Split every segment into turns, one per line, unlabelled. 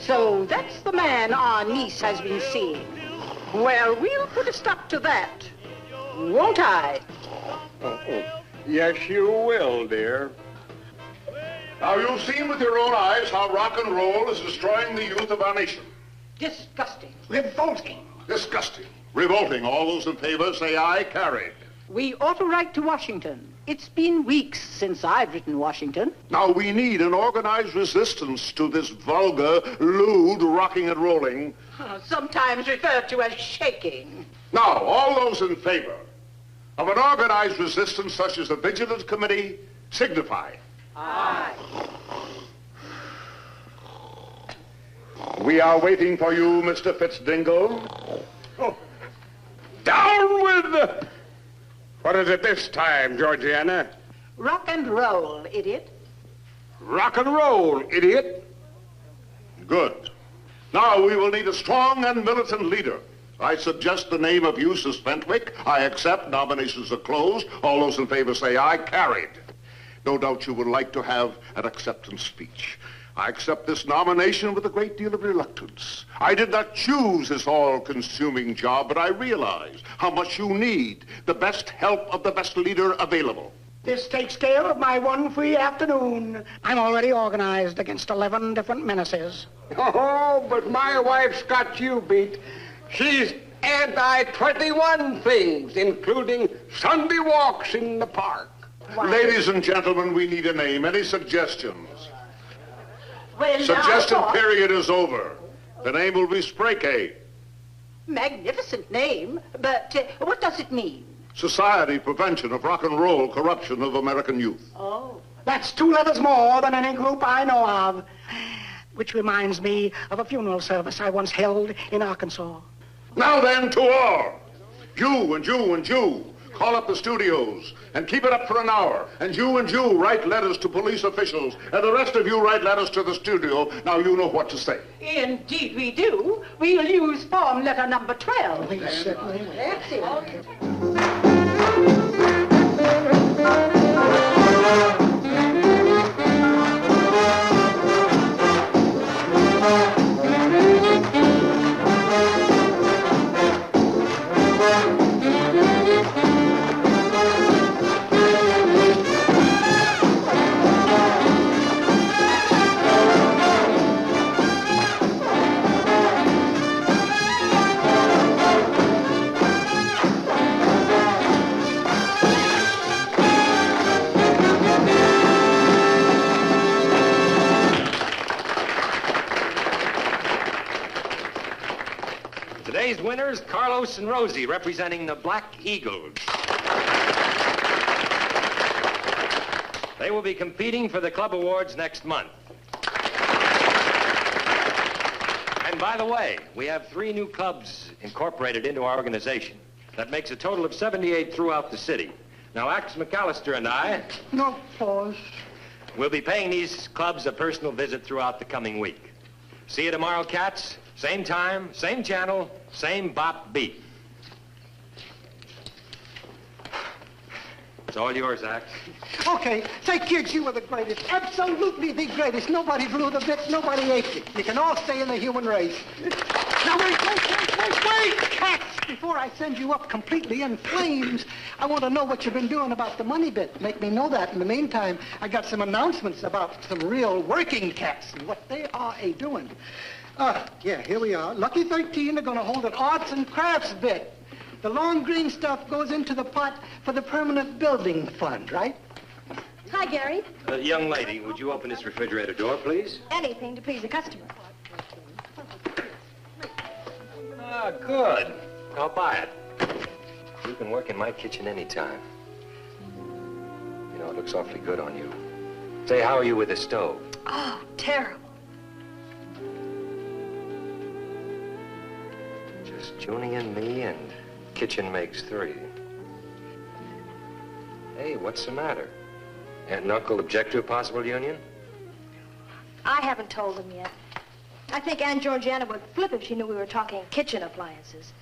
So that's the man our niece has been seeing. Well, we'll put a stop to that, won't I?
Yes, you will, dear. Now, you've seen with your own eyes how rock and roll is destroying the youth of our nation.
Disgusting.
Revolting. Disgusting. Revolting. All those in favor say aye, carried.
We ought to write to Washington. It's been weeks since I've written Washington.
Now, we need an organized resistance to this vulgar, lewd rocking and rolling.
Sometimes referred to as shaking.
Now, all those in favor of an organized resistance such as the Vigilance Committee signify.
Aye.
We are waiting for you, Mr. Fitzdingle.
Oh. Down with the... What is it this time, Georgiana?
Rock and roll, idiot.
Rock and roll, idiot.
Good. Now we will need a strong and militant leader. I suggest the name of Eustace Fentwick. I accept. Nominations are closed. All those in favor say aye. Carried. No doubt you would like to have an acceptance speech. I accept this nomination with a great deal of reluctance. I did not choose this all-consuming job, but I realize how much you need the best help of the best leader available.
This takes care of my one free afternoon. I'm already organized against 11 different menaces.
Oh, but my wife's got you beat. She's anti-21 things, including Sunday walks in the park.
Wow.
Ladies and gentlemen, we need a name. Any suggestions?
Well,
Suggestion
now,
period is over. The name will be Spraycade.
magnificent name, but what does it mean?
Society Prevention of Rock and Roll Corruption of American Youth.
Oh.
That's 2 letters more than any group I know of. Which reminds me of a funeral service I once held in Arkansas.
Now then, to all, you and you and you, call up the studios and keep it up for an hour. And you write letters to police officials. And the rest of you write letters to the studio. Now you know what to say.
Indeed we do. We'll use form letter number 12.
Certainly.
That's it.
winners, Carlos and Rosie, representing the Black Eagles. They will be competing for the club awards next month. And by the way, we have 3 new clubs incorporated into our organization. That makes a total of 78 throughout the city. Now, Axe McAllister and I...
No, pause.
We'll be paying these clubs a personal visit throughout the coming week. See you tomorrow, cats. Same time, same channel, same bop beat. It's all yours, Axe.
Okay, say, kids, you were the greatest. Absolutely the greatest. Nobody blew the bit, nobody aped it. You can all stay in the human race. Now, wait, cats! Before I send you up completely in flames, I want to know what you've been doing about the money bit. Make me know that. In the meantime, I got some announcements about some real working cats and what they are a-doing. Yeah, here we are. Lucky 13 are going to hold an arts and crafts bit. The long green stuff goes into the pot for the permanent building fund, right?
Hi, Gary.
Young lady, would you open this refrigerator door, please?
Anything to please a customer.
Ah, good. I'll buy it. You can work in my kitchen anytime. You know, it looks awfully good on you. Say, how are you with the stove?
Oh, terrible.
Just tuning in me and kitchen makes 3. Hey, what's the matter? Aunt and Uncle object to a possible union?
I haven't told them yet. I think Aunt Georgiana would flip if she knew we were talking kitchen appliances.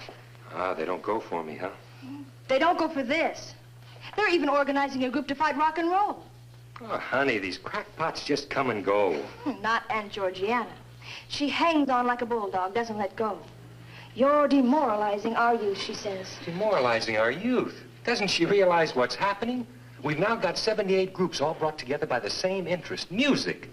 Ah, they don't go for me, huh?
They don't go for this. They're even organizing a group to fight rock and roll.
Oh, honey, these crackpots just come and go.
Not Aunt Georgiana. She hangs on like a bulldog, doesn't let go. You're demoralizing our youth, she says.
Demoralizing our youth? Doesn't she realize what's happening? We've now got 78 groups all brought together by the same interest, music.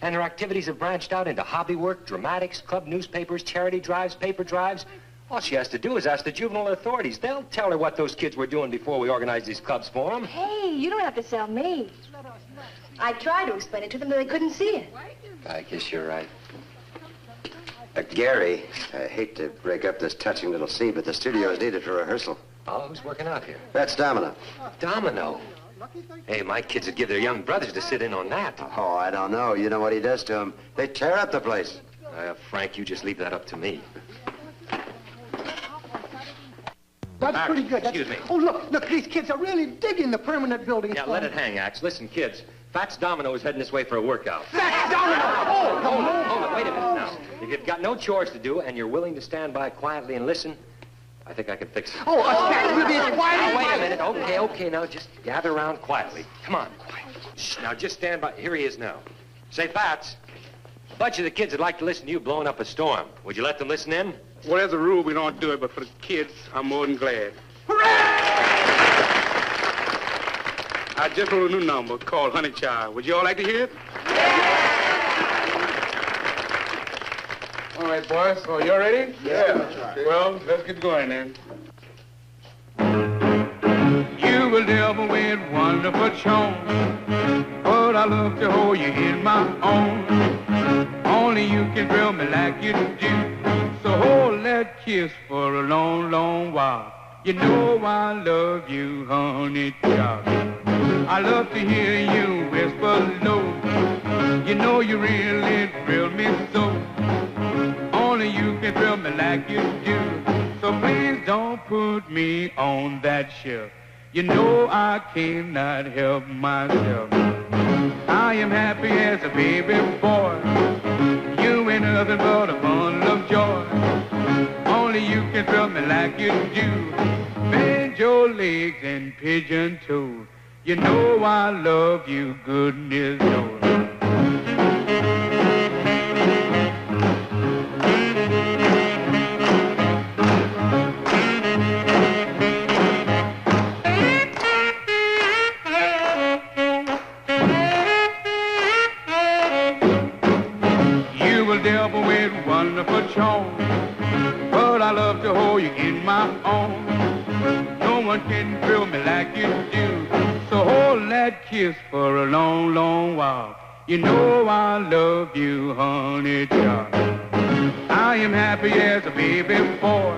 And their activities have branched out into hobby work, dramatics, club newspapers, charity drives, paper drives. All she has to do is ask the juvenile authorities. They'll tell her what those kids were doing before we organized these clubs for them.
Hey, you don't have to sell me. I tried to explain it to them, but they couldn't see it.
I guess you're right. Gary, I hate to break up this touching little scene, but the studio is needed for rehearsal.
Oh, who's working out here?
That's Domino.
Domino? Hey, my kids would give their young brothers to sit in on that.
Oh, I don't know. You know what he does to them. They tear up the place.
Frank, you just leave that up to me.
That's pretty good.
Excuse me.
Oh, look, these kids are really digging the permanent building
Yeah,
fund.
let it hang, Axe. Listen, kids, Fats Domino is heading this way for a workout.
Fats Domino! Oh,
Hold it, wait a minute now. If you've got no chores to do and you're willing to stand by quietly and listen, I think I can fix it.
Oh, we'll be quiet.
Now, wait a minute. Okay, now just gather around quietly. Come on. Shh, now just stand by. Here he is now. Say, Fats, a bunch of the kids would like to listen to you blowing up a storm. Would you let them listen in?
Well, as a rule, we don't do it, but for the kids, I'm more than glad. I just wrote a new number called Honey Child. Would you all like to hear it? All right, boys. So, you ready? Yeah. Well, let's get going then. You will never win wonderful charm, but I love to hold you in my arms. Only you can thrill me like you do. So hold that kiss for a long, long while. You know I love you, honey child. I love to hear you whisper low. You know you really thrill me so. Only you can thrill me like you do. So please don't put me on that shelf. You know I cannot help myself. I am happy as a baby boy. You ain't nothing but a bundle of joy. Only you can thrill me like you do. Bend your legs and pigeon toe. You know I love you, goodness knows. You will never with wonderful charm, but I love to hold you in my arms. No one can thrill me like you do. So hold that kiss for a long, long while. You know I love you, honey child. I am happy as a baby boy.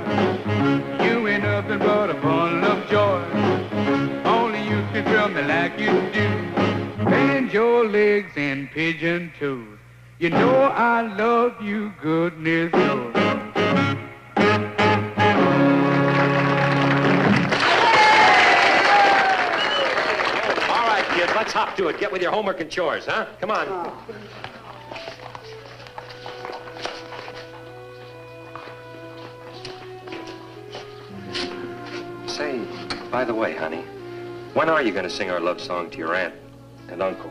You ain't nothing but a bundle of joy. Only you can thrill me like you do. Bend your legs and pigeon toes. You know I love you, goodness knows.
All right, kids, let's hop to it. Get with your homework and chores, huh? Come on. Say, by the way, honey, when are you going to sing our love song to your aunt and uncle?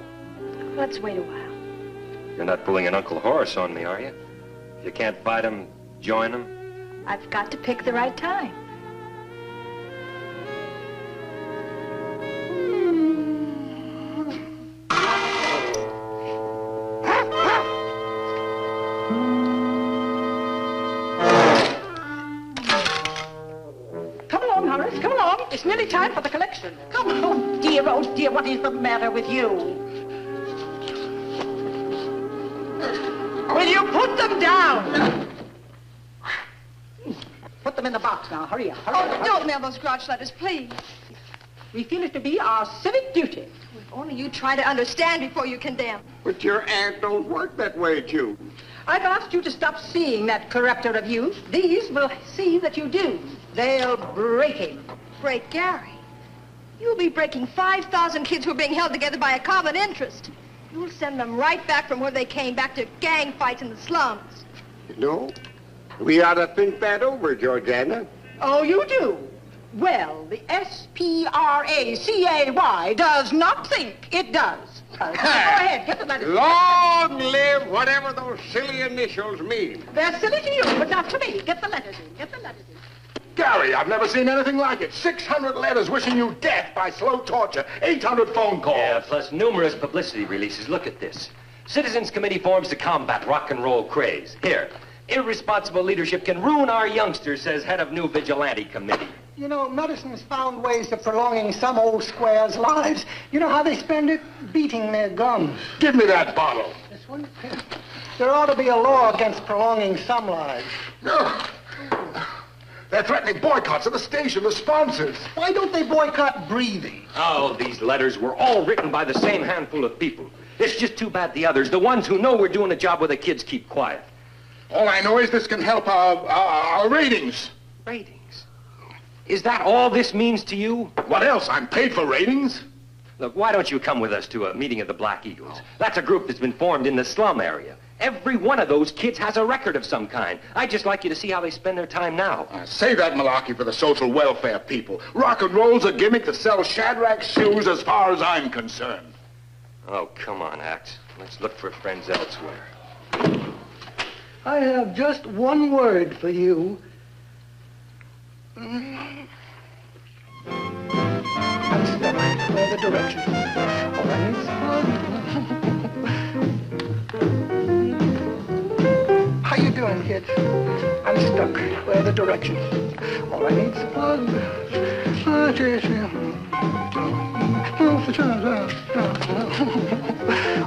Let's wait a while.
You're not pulling an Uncle Horace on me, are you? If you can't fight him, join him?
I've got to pick the right time.
Come along, Horace, come along. It's nearly time for the collection. Come on. Oh, dear, what is the matter with you? Will you put them down? Put them in the box now. Hurry up.
Oh, don't mail those grouch letters, please.
We feel it to be our civic duty.
If only you try to understand before you condemn.
But your aunt don't work that way, Jude.
I've asked you to stop seeing that corrupter of youth. These will see that you do. They'll break him.
Break Gary. You'll be breaking 5,000 kids who are being held together by a common interest. You'll send them right back from where they came, back to gang fights in the slums.
You know, we ought to think that over, Georgiana.
Oh, you do? Well, the S-P-R-A-C-A-Y does not think it does. Go ahead, get the letters.
Long live whatever those silly initials mean.
They're silly to you, but not to me. Get the letters in, get the letters in.
Gary, I've never seen anything like it. 600 letters wishing you death by slow torture. 800 phone calls.
Yeah, plus numerous publicity releases. Look at this. Citizens Committee forms to combat rock and roll craze. Here, irresponsible leadership can ruin our youngsters, says head of new vigilante committee.
You know, medicine's found ways of prolonging some old squares' lives. You know how they spend it? Beating their gums.
Give me that bottle.
This one? There ought to be a law against prolonging some lives.
They're threatening boycotts of the station, the sponsors.
Why don't they boycott breathing?
Oh, these letters were all written by the same handful of people. It's just too bad the others, the ones who know we're doing a job where the kids keep quiet.
All I know is this can help our ratings.
Ratings? Is that all this means to you?
What else? I'm paid for ratings?
Look, why don't you come with us to a meeting of the Black Eagles? That's a group that's been formed in the slum area. Every one of those kids has a record of some kind. I'd just like you to see how they spend their time now.
Say that malarkey for the social welfare people. Rock and roll's a gimmick to sell Shadrack's shoes as far as I'm concerned.
Oh, come on, Axe. Let's look for friends elsewhere.
I have just one word for you. I'm stuck. Where the direction? All I need How you doing, kids? I'm stuck. Where the direction? All I need is a plug.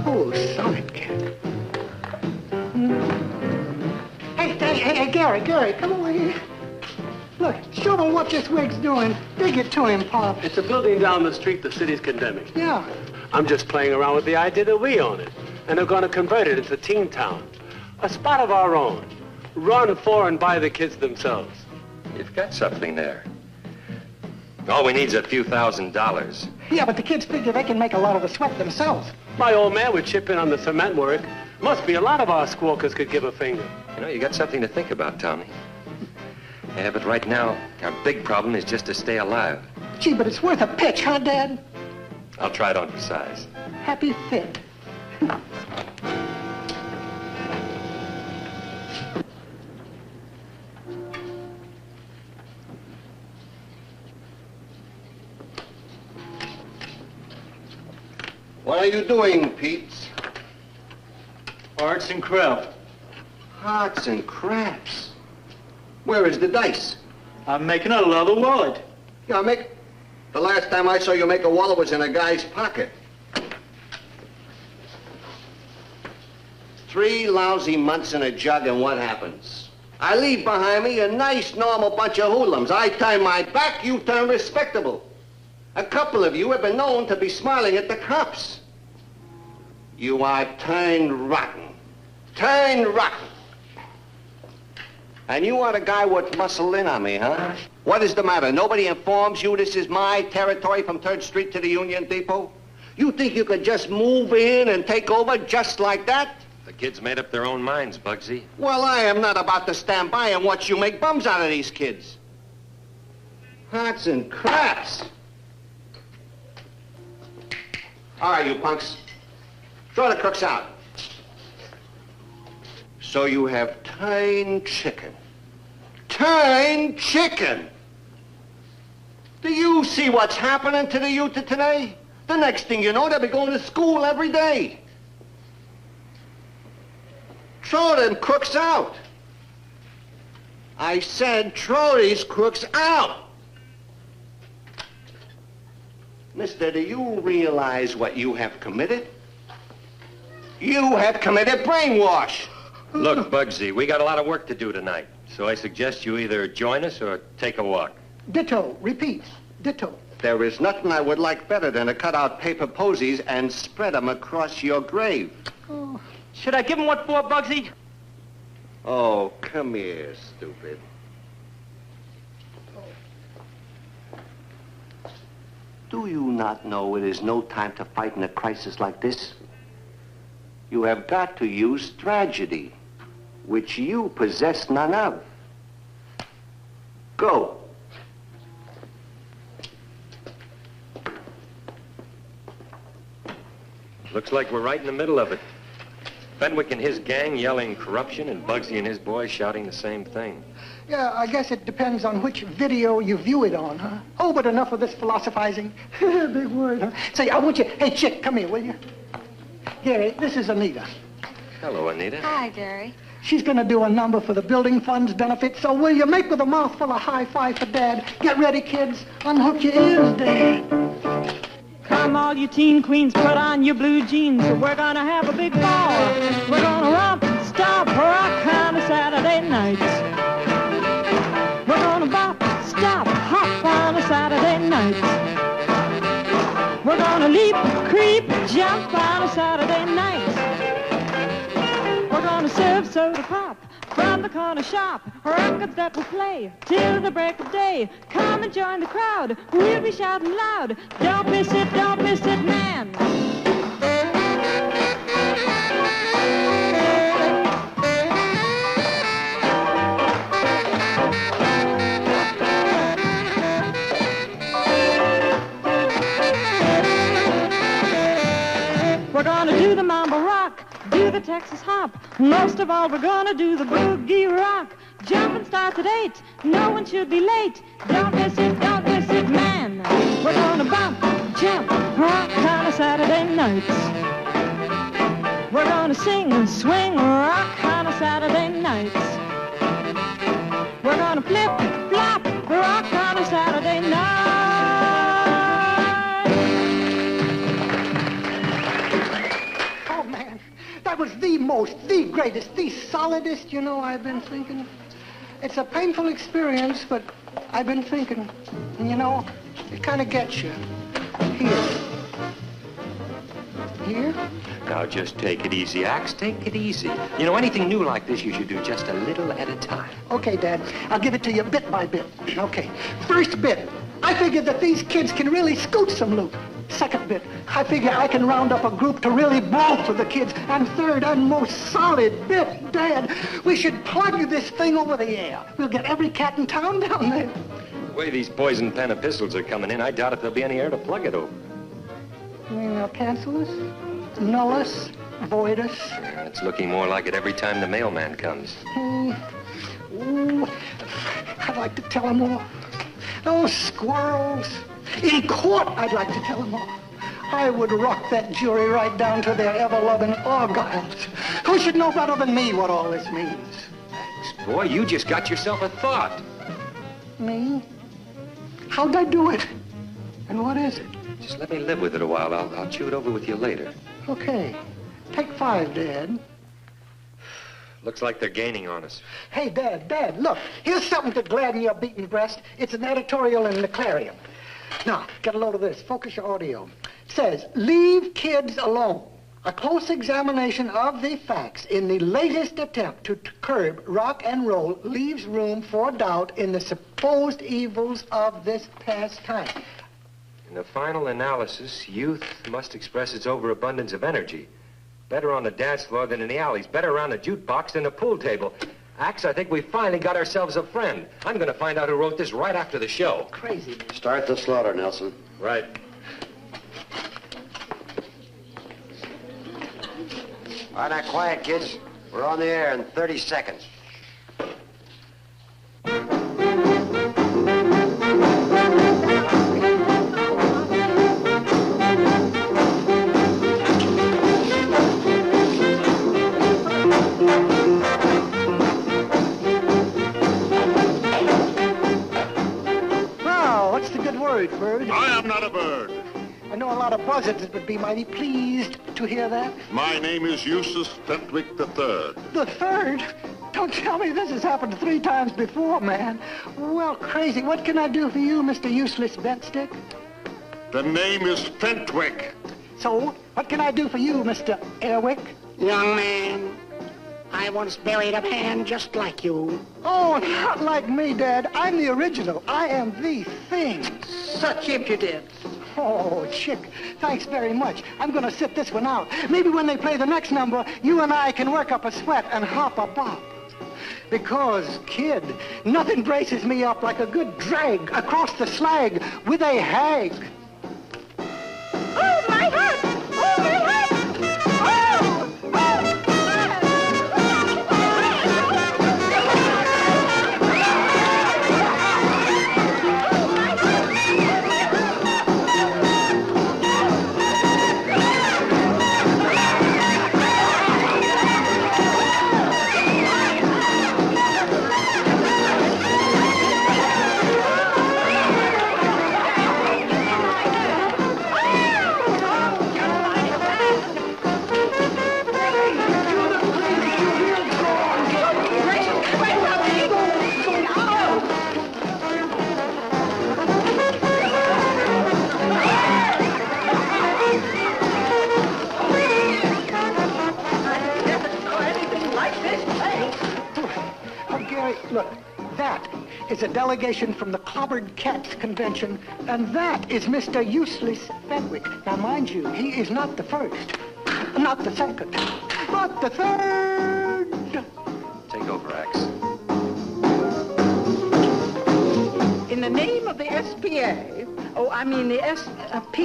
Oh, sidekick. Hey, Gary, come over here. Look, show them what this wig's doing. Dig it to him, Pop.
It's a building down the street the city's condemning.
Yeah.
I'm just playing around with the idea that we own it, and they're going to convert it into teen town. A spot of our own. Run for and by the kids themselves.
You've got something there. All we need is a few $1,000s.
Yeah, but the kids figure they can make a lot of the sweat themselves.
My old man would chip in on the cement work. Must be a lot of our squawkers could give a finger.
You know, you got something to think about, Tommy. Yeah, but right now, our big problem is just to stay alive.
Gee, but it's worth a pitch, huh, Dad?
I'll try it on for size.
Happy fit.
What are you doing, Pete?
Arts and craft.
Arts and crafts. Where is the dice?
I'm making a leather wallet.
Yeah, the last time I saw you make a wallet was in a guy's pocket. 3 lousy months in a jug, and what happens? I leave behind me a nice, normal bunch of hoodlums. I turn my back, you turn respectable. A couple of you have been known to be smiling at the cops. You are turned rotten. Turned rotten. And you are the guy what muscled in on me, huh? What is the matter? Nobody informs you this is my territory from 3rd Street to the Union Depot? You think you could just move in and take over just like that?
The kids made up their own minds, Bugsy.
Well, I am not about to stand by and watch you make bums out of these kids. Hearts and craps. All right, you punks. Throw the crooks out. So you have turned chicken. Turned chicken! Do you see what's happening to the youth of today? The next thing you know, they'll be going to school every day. Throw them crooks out. I said throw these crooks out. Mister, do you realize what you have committed? You have committed brainwash.
Look, Bugsy, we got a lot of work to do tonight. So I suggest you either join us or take a walk.
Ditto. Repeat. Ditto.
There is nothing I would like better than to cut out paper posies and spread them across your grave.
Oh.
Should I give him what for, Bugsy?
Oh, come here, stupid. Do you not know it is no time to fight in a crisis like this? You have got to use tragedy, which you possess none of. Go.
Looks like we're right in the middle of it. Fenwick and his gang yelling corruption, and Bugsy and his boys shouting the same thing.
Yeah, I guess it depends on which video you view it on, huh? Oh, but enough of this philosophizing. Big word, huh? Say, I want you... Hey, chick, come here, will you? Gary, this is Anita.
Hello, Anita.
Hi, Gary.
She's gonna do a number for the building fund's benefit, so will you make with a mouthful of high-five for Dad? Get ready, kids. Unhook your ears, Dad.
Come all you teen queens, put on your blue jeans. We're gonna have a big ball. We're gonna romp, stop, rock on a Saturday night. We're gonna bop, stop, hop on a Saturday night. We're gonna leap, creep, jump on a Saturday night. We're gonna serve soda pop from the corner shop. Records that will play till the break of day. Come and join the crowd. We'll be shouting loud. Don't miss it, man. We're gonna do the mambo rock, do the Texas hop. Most of all, we're gonna do the boogie rock. Jumping starts at 8. No one should be late. Don't miss it, man. We're gonna bump, jump, rock on a Saturday night. We're gonna sing, swing, rock on a Saturday night. We're gonna flip, flop, rock on a Saturday night.
Oh, man, that was the most, the greatest, the solidest, you know, I've been thinking. It's a painful experience, but I've been thinking. And, you know, it kind of gets you. Here.
Now, just take it easy, Axe. Take it easy. You know, anything new like this, you should do just a little at a time.
Okay, Dad. I'll give it to you bit by bit. Okay. First bit, I figured that these kids can really scoot some loot. Second bit, I figure I can round up a group to really ball for the kids. And third and most solid bit, Dad, we should plug this thing over the air. We'll get every cat in town down there.
The way these poison pen epistles are coming in, I doubt if there'll be any air to plug it over.
You mean they'll cancel us? Null us? Void us?
Yeah, it's looking more like it every time the mailman comes.
Ooh, I'd like to tell them all. Those squirrels. In court, I'd like to tell them all. I would rock that jury right down to their ever-loving argyles. Who should know better than me what all this means?
Boy, you just got yourself a thought.
Me? How'd I do it? And what is it?
Just let me live with it a while. I'll chew it over with you later.
Okay. Take 5, Dad.
Looks like they're gaining on us.
Hey, Dad, look. Here's something to gladden your beaten breast. It's an editorial in the Clarion. Now, get a load of this. Focus your audio. It says, leave kids alone. A close examination of the facts in the latest attempt to curb rock and roll leaves room for doubt in the supposed evils of this pastime.
In the final analysis, youth must express its overabundance of energy. Better on the dance floor than in the alleys. Better around a jukebox than a pool table. Axe, I think we finally got ourselves a friend. I'm going to find out who wrote this right after the show.
Crazy, man.
Start the slaughter, Nelson.
Right.
All right, now, quiet, kids. We're on the air in 30 seconds.
Now, what's the good word, Bird?
I am not a bird.
I know a lot of buzzards would be mighty pleased to hear that.
My name is Eustace Fentwick III.
The third? Don't tell me this has happened 3 times before, man. Well, crazy. What can I do for you, Mr. Useless Bentstick?
The name is Fentwick.
So, what can I do for you, Mr. Airwick?
Young man, I once buried a man just like you.
Oh, not like me, Dad. I'm the original. I am the thing.
Such impudence.
Oh, chick, thanks very much. I'm going to sit this one out. Maybe when they play the next number, you and I can work up a sweat and hop a bop. Because, kid, nothing braces me up like a good drag across the slag with a hag.
Oh, my head! Oh, my head!
Look, that is a delegation from the Clobbered Cats Convention, and that is Mr. Useless Fenwick. Now, mind you, he is not the first, not the second, but the third.
Take over, Axe.
In the name of the SPA, the SP...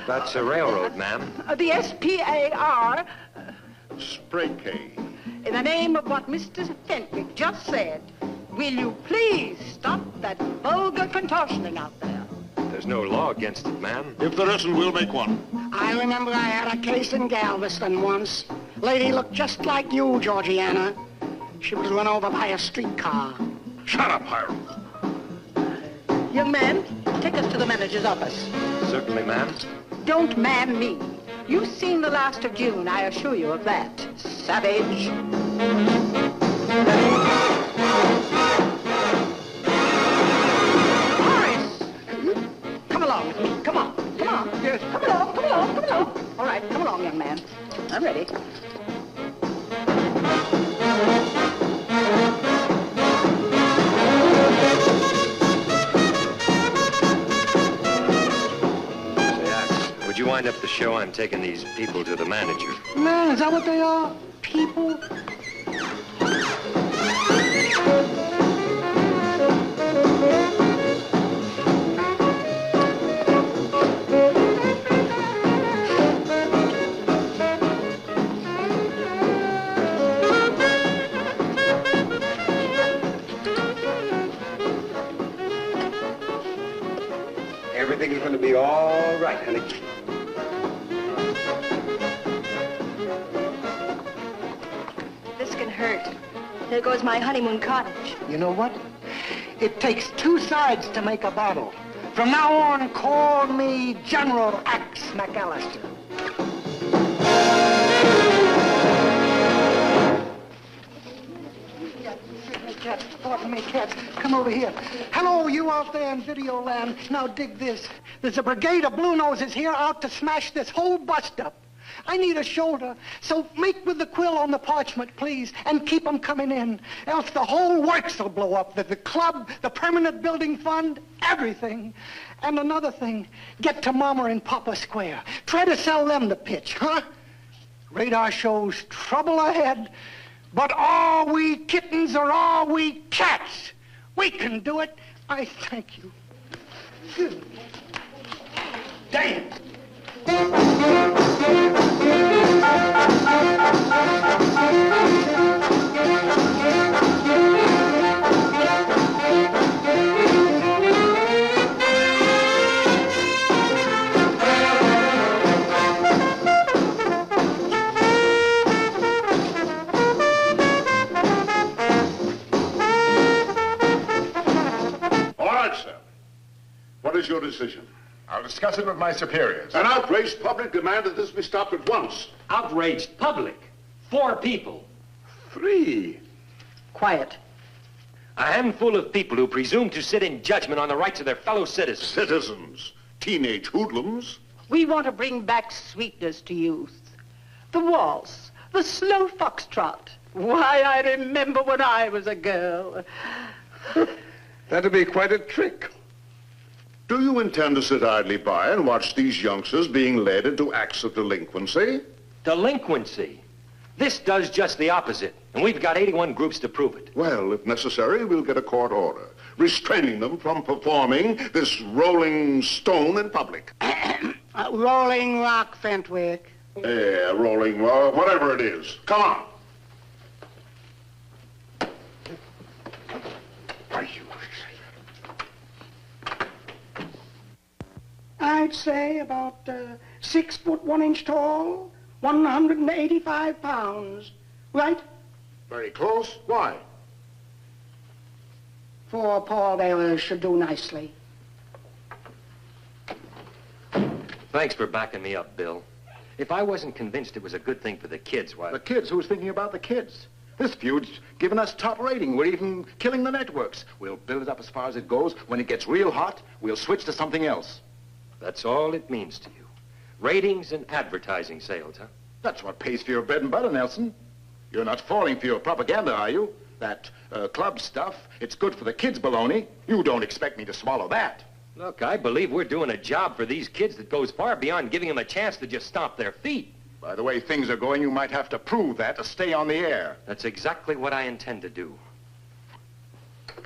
That's a railroad, ma'am.
The SPAR...
Spray K.
In the name of what Mr. Fentwick just said, will you please stop that vulgar contortioning out there?
There's no law against it, ma'am.
If there isn't, we'll make one.
I remember I had a case in Galveston once. Lady looked just like you, Georgiana. She was run over by a streetcar.
Shut up, Hiram.
Young man, take us to the manager's office.
Certainly, ma'am.
Don't man me. You've seen the last of June, I assure you of that. Savage. Horace! Come along with me. Come on. Come on. Yes. Come along. Come along. Come along. All right. Come along, young man. I'm ready.
Would you wind up the show? I'm taking these people to the manager.
Man, is that what they are? People?
Everything's going to be all right, honey.
This can hurt. There goes my honeymoon cottage.
You know what? It takes 2 sides to make a battle. From now on, call me General Axe McAllister. Cats, pardon me, Cats. Come over here. Hello, you out there in video land. Now dig this. There's a brigade of blue noses here out to smash this whole bust up. I need a shoulder, so make with the quill on the parchment, please, and keep 'em coming in. Else the whole works will blow up. The club, the permanent building fund, everything. And another thing, get to Mama and Papa Square. Try to sell them the pitch, huh? Radar shows trouble ahead, but are we kittens or are we cats? We can do it. I thank you. Damn!
All right, sir. What is your decision?
I'll discuss it with my superiors.
An outraged public demand that this be stopped at once.
Outraged public. 4 people.
3.
Quiet.
A handful of people who presume to sit in judgment on the rights of their fellow citizens.
Citizens. Teenage hoodlums.
We want to bring back sweetness to youth. The waltz, the slow foxtrot. Why, I remember when I was a girl.
That'll be quite a trick.
Do you intend to sit idly by and watch these youngsters being led into acts of delinquency?
Delinquency. This does just the opposite, and we've got 81 groups to prove it.
Well, if necessary, we'll get a court order restraining them from performing this rolling stone in public.
Rolling Rock, Fentwick.
Yeah, rolling, whatever it is. Come on.
I'd say about 6 foot 1 inch tall, 185 pounds. Right?
Very close. Why?
4 pallbearers should do nicely.
Thanks for backing me up, Bill. If I wasn't convinced it was a good thing for the kids, why...
The kids? Who's thinking about the kids? This feud's given us top rating. We're even killing the networks. We'll build it up as far as it goes. When it gets real hot, we'll switch to something else.
That's all it means to you. Ratings and advertising sales, huh?
That's what pays for your bread and butter, Nelson. You're not falling for your propaganda, are you? That club stuff, it's good for the kids, baloney. You don't expect me to swallow that.
Look, I believe we're doing a job for these kids that goes far beyond giving them a chance to just stomp their feet.
By the way things are going, you might have to prove that to stay on the air.
That's exactly what I intend to do.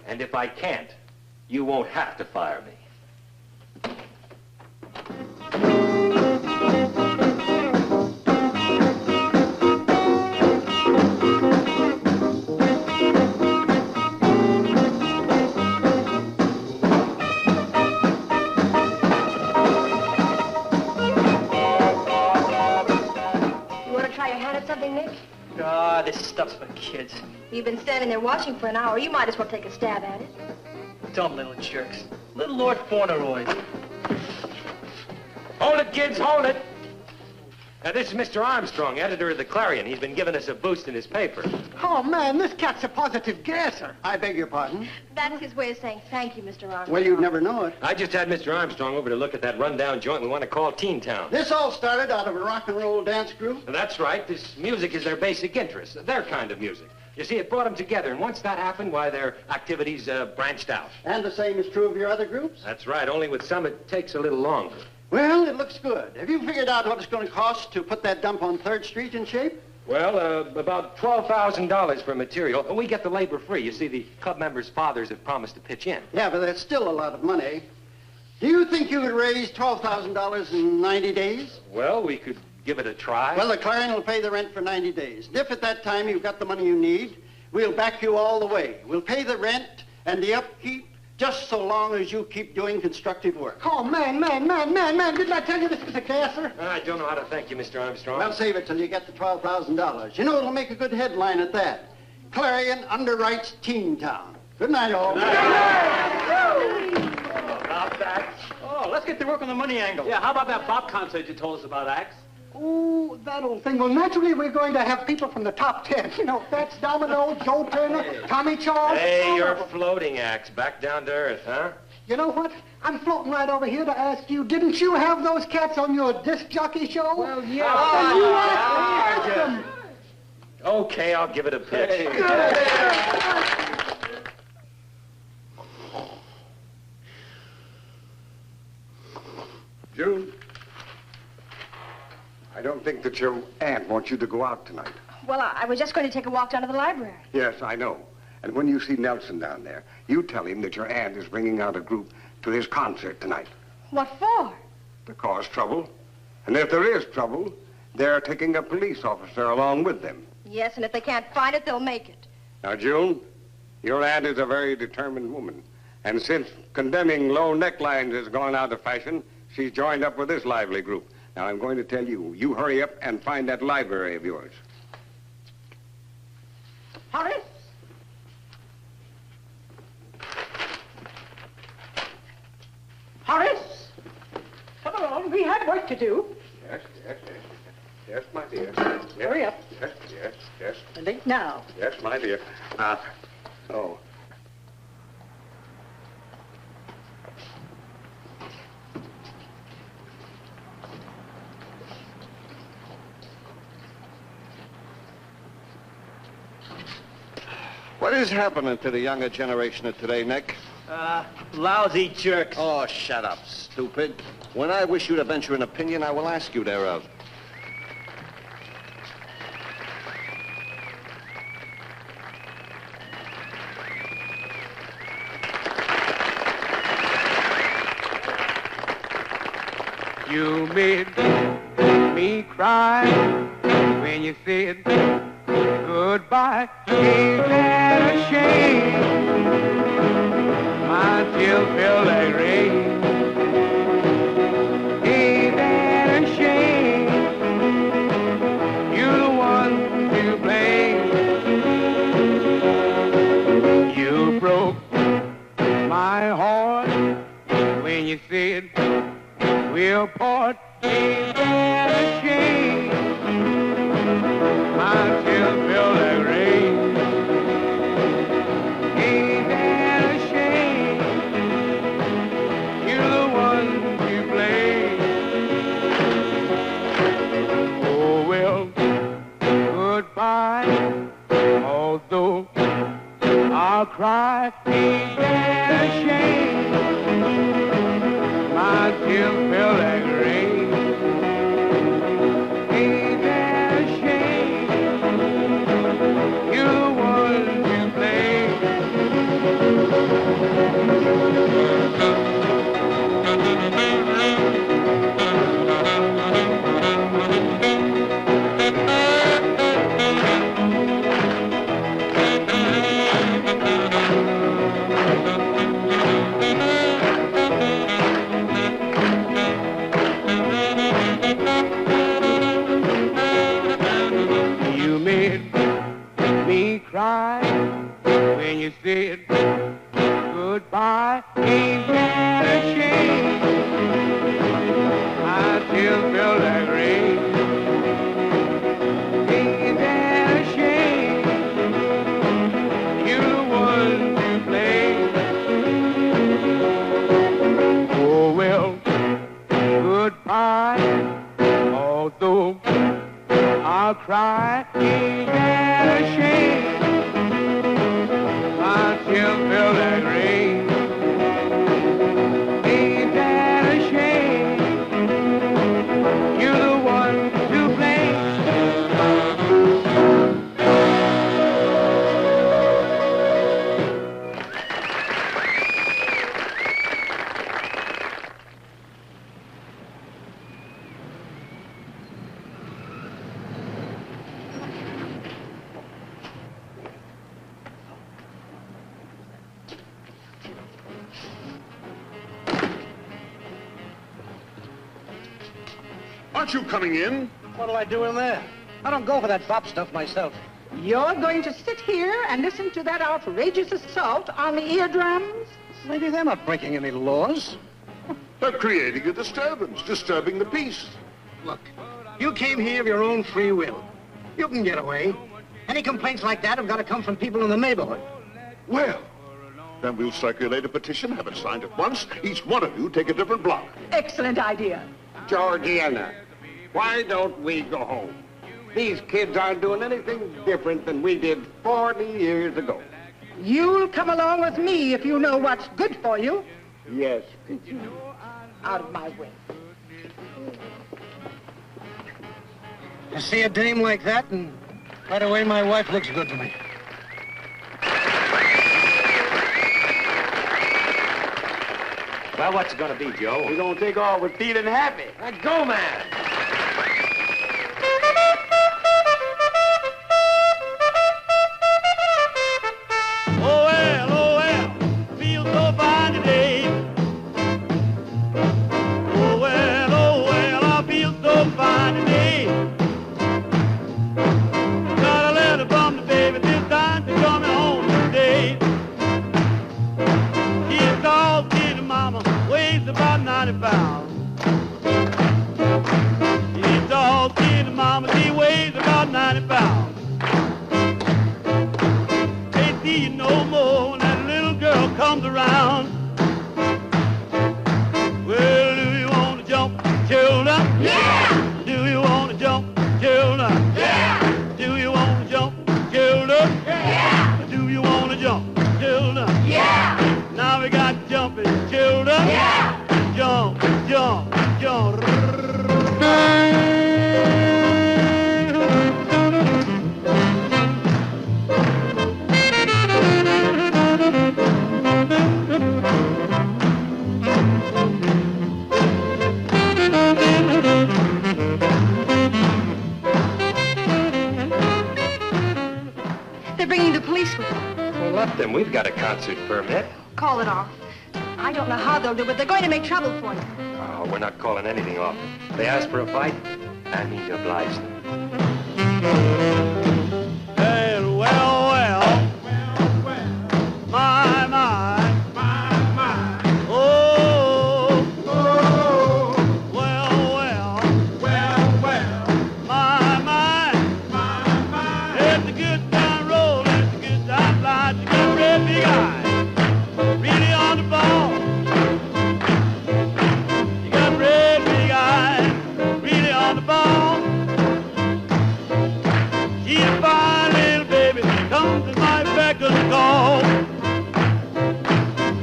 And if I can't, you won't have to fire me.
Something, Nick?
Ah, this stuff's for kids.
You've been standing there watching for an hour. You might as well take a stab at it.
Dumb little jerks. Little Lord Fauntleroy.
Hold it, kids, hold it. Now, this is Mr. Armstrong, editor of the Clarion. He's been giving us a boost in his paper.
Oh, man, this cat's a positive gasser.
I beg your pardon?
That's his way of saying thank you, Mr. Armstrong.
Well, you'd never know it.
I just had Mr. Armstrong over to look at that rundown joint we want to call Teen Town.
This all started out of a rock and roll dance group?
That's right. This music is their basic interest, their kind of music. You see, it brought them together, and once that happened, why, their activities branched out.
And the same is true of your other groups?
That's right, only with some it takes a little longer.
Well, it looks good. Have you figured out what it's going to cost to put that dump on 3rd Street in shape?
Well, about $12,000 for material. We get the labor free. You see, the club members' fathers have promised to pitch in.
Yeah, but that's still a lot of money. Do you think you could raise $12,000 in 90 days?
Well, we could give it a try.
Well, the Clarion will pay the rent for 90 days. And if at that time you've got the money you need, we'll back you all the way. We'll pay the rent and the upkeep just so long as you keep doing constructive work.
Oh, man, didn't I tell you this was a gasser?
I don't know how to thank you, Mr. Armstrong.
Well, save it till you get the $12,000. You know, it'll make a good headline at that. Clarion underwrites Teen Town. Good night, all.
Good night. About that. Oh, let's get to work on the money angle.
Yeah, how about that bop concert you told us about, Axe?
Oh, that old thing. Well, naturally, we're going to have people from the top 10. You know, that's Domino, Joe Turner, Tommy Charles.
Hey, you're floating acts. Back down to earth, huh?
You know what? I'm floating right over here to ask you, didn't you have those cats on your disc jockey show?
Well, yeah.
Then you ask them.
Okay, I'll give it a pitch.
June, I don't think that your aunt wants you to go out tonight.
Well, I was just going to take a walk down to the library.
Yes, I know. And when you see Nelson down there, you tell him that your aunt is bringing out a group to his concert tonight.
What for?
To cause trouble. And if there is trouble, they're taking a police officer along with them.
Yes, and if they can't find it, they'll make it.
Now, June, your aunt is a very determined woman. And since condemning low necklines has gone out of fashion, she's joined up with this lively group. Now, I'm going to tell you, you hurry up and find that library of yours.
Horace? Horace? Come along, we have work to do.
Yes, yes, yes. Yes, my dear. Yes,
Hurry up.
Yes, yes, yes.
Late now.
Yes, my dear. Oh.
What is happening to the younger generation of today, Nick?
Lousy jerks.
Oh, shut up, stupid. When I wish you to venture an opinion, I will ask you thereof.
You made me cry when you said goodbye. Ain't that a shame? My tears feel like rain. Ain't that a shame? You're the one to blame. You broke my heart when you said we'll part. Ain't that a shame? My tears feel like rain. Ain't that a shame? You're the one to blame. Oh, well, goodbye. Although I'll cry. Ain't that a shame? My tears feel like rain. Ain't that a shame? You're the one to blame. You made me cry when you said goodbye. Ain't that a shame? My tears feel like rain. Ain't that a shame? You're the one to blame. Oh, well, goodbye. Although I'll cry. Ain't that a shame? My tears feel like rain. Ain't that a shame? You're the one to blame.
Aren't you coming in?
What'll I do in there? I don't go for that bop stuff myself.
You're going to sit here and listen to that outrageous assault on the eardrums?
Lady, they're not breaking any laws.
They're creating a disturbance, disturbing the peace.
Look, You came here of your own free will. You can get away. Any complaints like that have got to come from people in the neighborhood.
Well, then we'll circulate a petition, have it signed at once. Each one of you take a different block.
Excellent idea.
Georgiana, why don't we go home? These kids aren't doing anything different than we did 40 years ago.
You'll come along with me if you know what's good for you.
Yes.
Out of my way.
I see a dame like that, and right away my wife looks good to me.
Well, what's it gonna be, Joe?
We're gonna take off with feeling happy.
Let's go, man.
Oh well, feels so fine today. Oh well, I feel so fine today. Got a letter from the baby this time to coming home today. She's all skinny mama, weighs about 90 pounds. She's all skinny mama, she weighs about 90 pounds. See you no more when that little girl comes around. Well, do you want to jump, children? Yeah! Do you want to jump, children? Yeah! Do you want to jump, children? Yeah! Do you want to jump, children? Yeah! Now we got jumping, children. Yeah! Jump, jump, jump.
They're bringing the police with them.
Well, let them. We've got a concert permit.
Call it off. I don't know how they'll do it. They're going to make trouble for you.
Oh, we're not calling anything off. They ask for a fight. I mean to oblige them.
Well, my. Oh, well, my. It's a good time roll, it's a good time fly, it's a good red big eye. Really on the ball. You got red big eyes, really on the ball. She's a fine little baby, comes to my beck and call.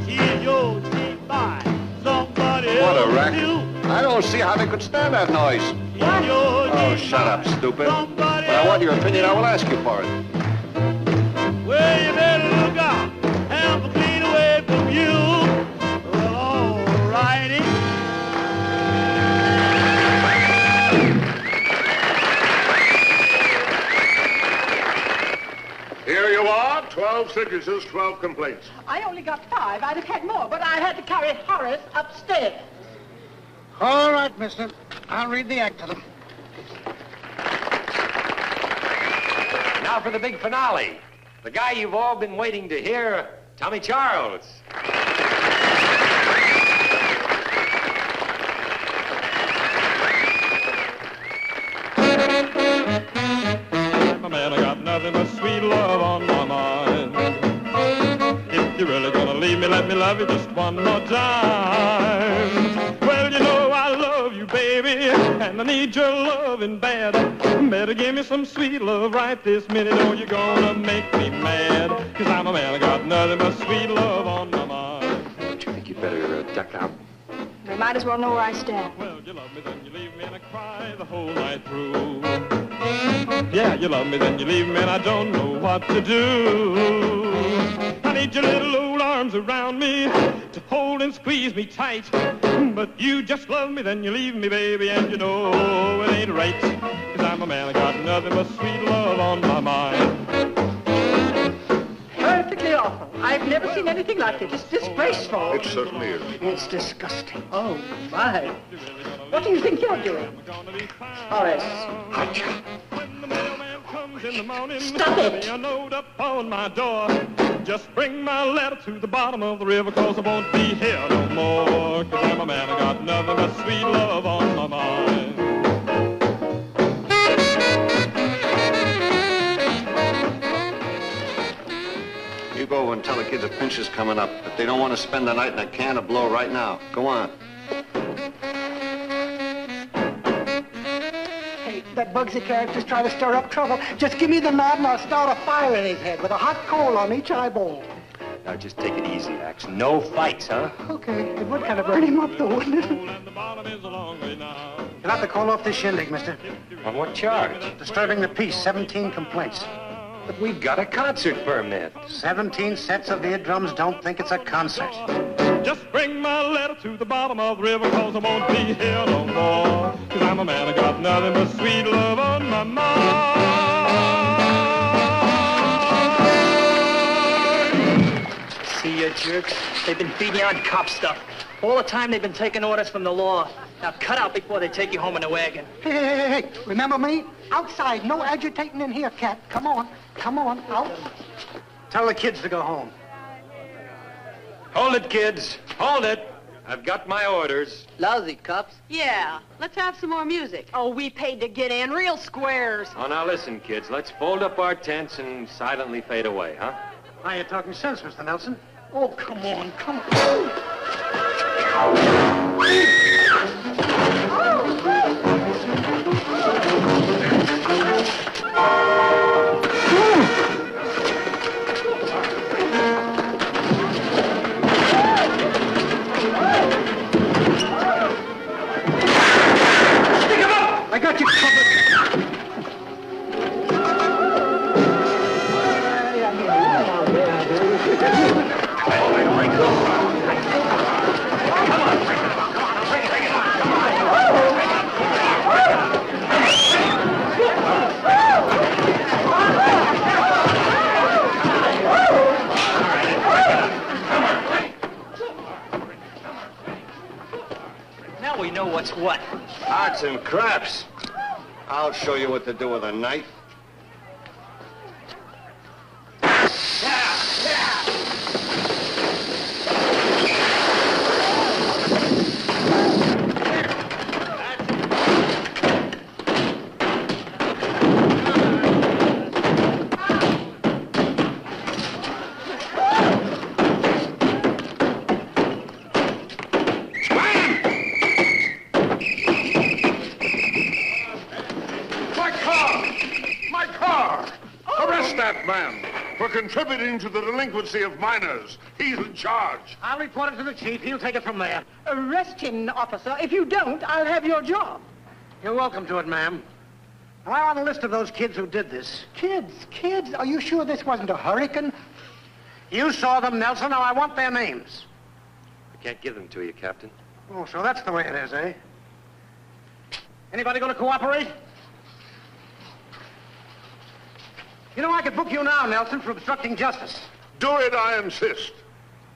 She's yours, she's mine, somebody
What a
else
racket.
too.
I don't see how they could stand that noise.
She's yours,
Oh,
she's
shut up,
mine,
stupid.
somebody
When I want your
else
opinion, I will ask you for it.
Well, you better look out, have a clean away from you. Well, all righty.
Here you are, 12 signatures, 12 complaints.
I only got 5. I'd have had more, but I had to carry Horace upstairs.
All right, mister. I'll read the act to them.
Now for the big finale. The guy you've all been waiting to hear, Tommy Charles.
My man, I got nothing but sweet love on my mind. If you're really gonna leave me, let me love you just one more time. Well, you know I love you, baby, and I need your loving bad. Better give me some sweet love right this minute, or you're gonna make me mad. 'Cause I'm a man, I got nothing but sweet love on my mind.
Don't you think you better duck out?
They might as well know where I stand.
Well, you love me, then you leave me, and I cry the whole night through. Yeah, you love me, then you leave me, and I don't know what to do. I need your little old arms around me to hold and squeeze me tight. But you just love me, then you leave me, baby, and you know it ain't right. 'Cause I'm a man, I got nothing but sweet love on my mind.
Perfectly awful. I've never seen anything like it. It's disgraceful.
It certainly is.
It's disgusting. Oh, my. What do you think you're doing? Horace. Stop it!
A note up on my door. Just bring my letter to the bottom of the river, 'cause I won't be here no more. 'Cause I'm a man, I got nothing but sweet love on my mind.
Jackie, the pinch is coming up. If they don't want to spend the night in a can of blow right now, go on.
Hey, that Bugsy character's trying to stir up trouble. Just give me the nod and I'll start a fire in his head with a hot coal on each eyeball.
Now, just take it easy, Axe. No fights, huh?
Okay, it would kind of burn him up, though, wouldn't it? You'll have to call off this shindig, mister.
On what charge?
Disturbing the peace, 17 complaints.
But we got a concert permit.
17 sets of eardrums don't think it's a concert.
Just bring my letter to the bottom of the river, 'cause I won't be here no more. 'Cause I'm a man, I got nothing but sweet love on my mind.
See you jerks? They've been feeding you on cop stuff. All the time they've been taking orders from the law. Now cut out before they take you home in a wagon.
Hey, remember me? Outside, no agitating in here, cat. Come on, out. Tell the kids to go home.
Hold it, kids. Hold it. I've got my orders.
Lousy cops.
Yeah, let's have some more music.
Oh, we paid to get in, real squares.
Oh, now listen, kids. Let's fold up our tents and silently fade away, huh?
Now you're talking sense, Mr. Nelson. Oh, come on. Stick him up! I got you covered.
Now we know what's what.
Arts and crafts. I'll show you what to do with a knife.
Contributing to the delinquency of minors. He's in charge.
I'll report it to the chief. He'll take it from there.
Arrest him, officer. If you don't, I'll have your job.
You're welcome to it, ma'am. Now, I want a list of those kids who did this. Kids? Are you sure this wasn't a hurricane? You saw them, Nelson. Now I want their names.
I can't give them to you, Captain.
Oh, so that's the way it is, eh? Anybody going to cooperate? You know, I could book you now, Nelson, for obstructing justice.
Do it, I insist.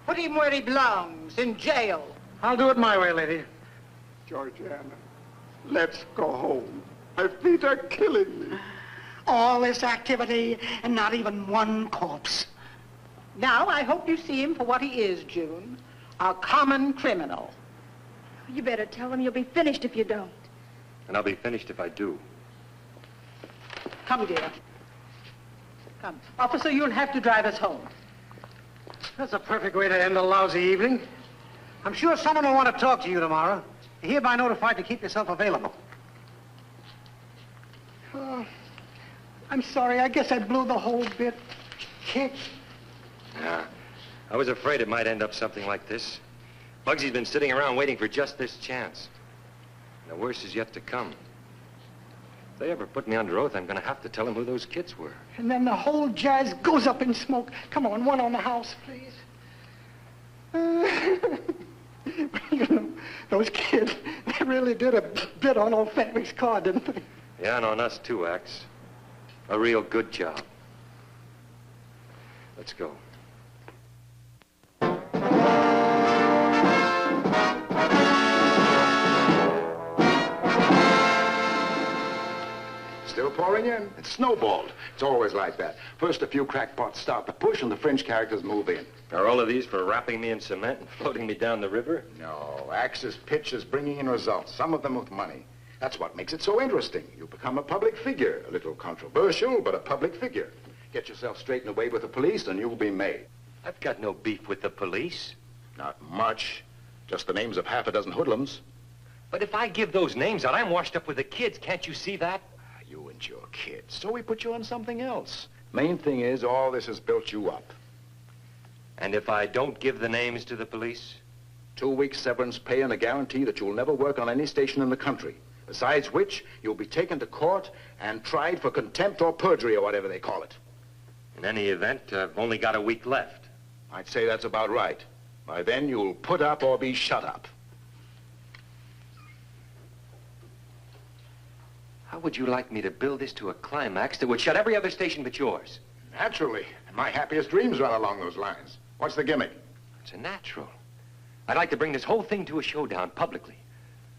Put him where he belongs, in jail.
I'll do it my way, lady.
Georgiana, let's go home. My feet are killing me.
All this activity and not even one corpse.
Now, I hope you see him for what he is, June. A common criminal.
You better tell him you'll be finished if you don't.
And I'll be finished if I do.
Come, dear. Come. Officer, you'll have to drive us home.
That's a perfect way to end a lousy evening. I'm sure someone will want to talk to you tomorrow. You're hereby notified to keep yourself available.
Oh, I'm sorry. I guess I blew the whole bit. Kick.
Yeah. I was afraid it might end up something like this. Bugsy's been sitting around waiting for just this chance. And the worst is yet to come. If they ever put me under oath, I'm going to have to tell them who those kids were.
And then the whole jazz goes up in smoke. Come on, one on the house, please. You know, those kids, they really did a bit on old Fenwick's car, didn't they?
Yeah, and on us too, Axe. A real good job. Let's go.
Still pouring in. It's snowballed. It's always like that. First, a few crackpots start the push, and the fringe characters move in.
Are all of these for wrapping me in cement and floating me down the river?
No. Axe's pitch is bringing in results, some of them with money. That's what makes it so interesting. You become a public figure. A little controversial, but a public figure. Get yourself straightened away with the police, and you'll be made.
I've got no beef with the police.
Not much. Just the names of half a dozen hoodlums.
But if I give those names out, I'm washed up with the kids. Can't you see that?
You and your kids. So we put you on something else. Main thing is, all this has built you up.
And if I don't give the names to the police?
2 weeks severance pay and a guarantee that you'll never work on any station in the country. Besides which, you'll be taken to court and tried for contempt or perjury or whatever they call it.
In any event, I've only got a week left.
I'd say that's about right. By then, you'll put up or be shut up.
How would you like me to build this to a climax that would shut every other station but yours?
Naturally. My happiest dreams run along those lines. What's the gimmick?
It's a natural. I'd like to bring this whole thing to a showdown publicly.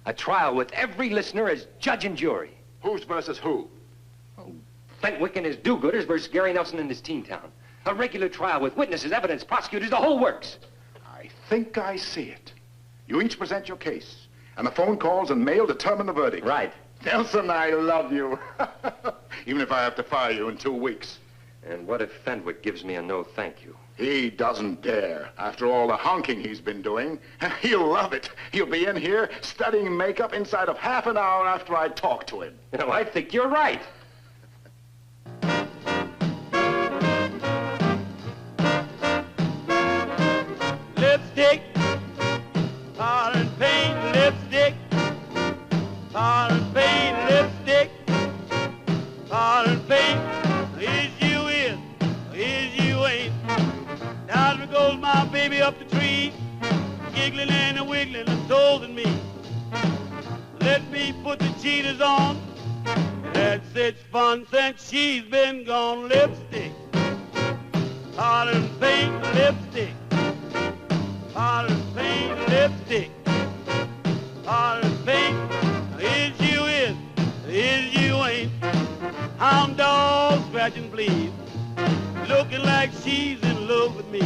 A trial with every listener as judge and jury.
Who's versus who?
Oh, Fentwick and his do-gooders versus Gary Nelson and his teen town. A regular trial with witnesses, evidence, prosecutors, the whole works.
I think I see it. You each present your case, and the phone calls and mail determine the verdict.
Right.
Nelson, I love you. Even if I have to fire you in 2 weeks.
And what if Fenwick gives me a no thank you?
He doesn't dare. After all the honking he's been doing, he'll love it. He'll be in here studying makeup inside of half an hour after I talk to him.
You know, I think you're right.
Lipstick, tar and paint, lipstick, tar and paint, lipstick, tar and paint. Is you in, is you ain't. Down goes my baby up the tree, giggling and a wiggling and scolding me. Let me put the cheaters on. Had such fun since she's been gone. Lipstick, tar and paint, lipstick, tar and paint, lipstick, tar and paint. Is you in, is you ain't. Hound dog scratching bleed, looking like she's in love with me.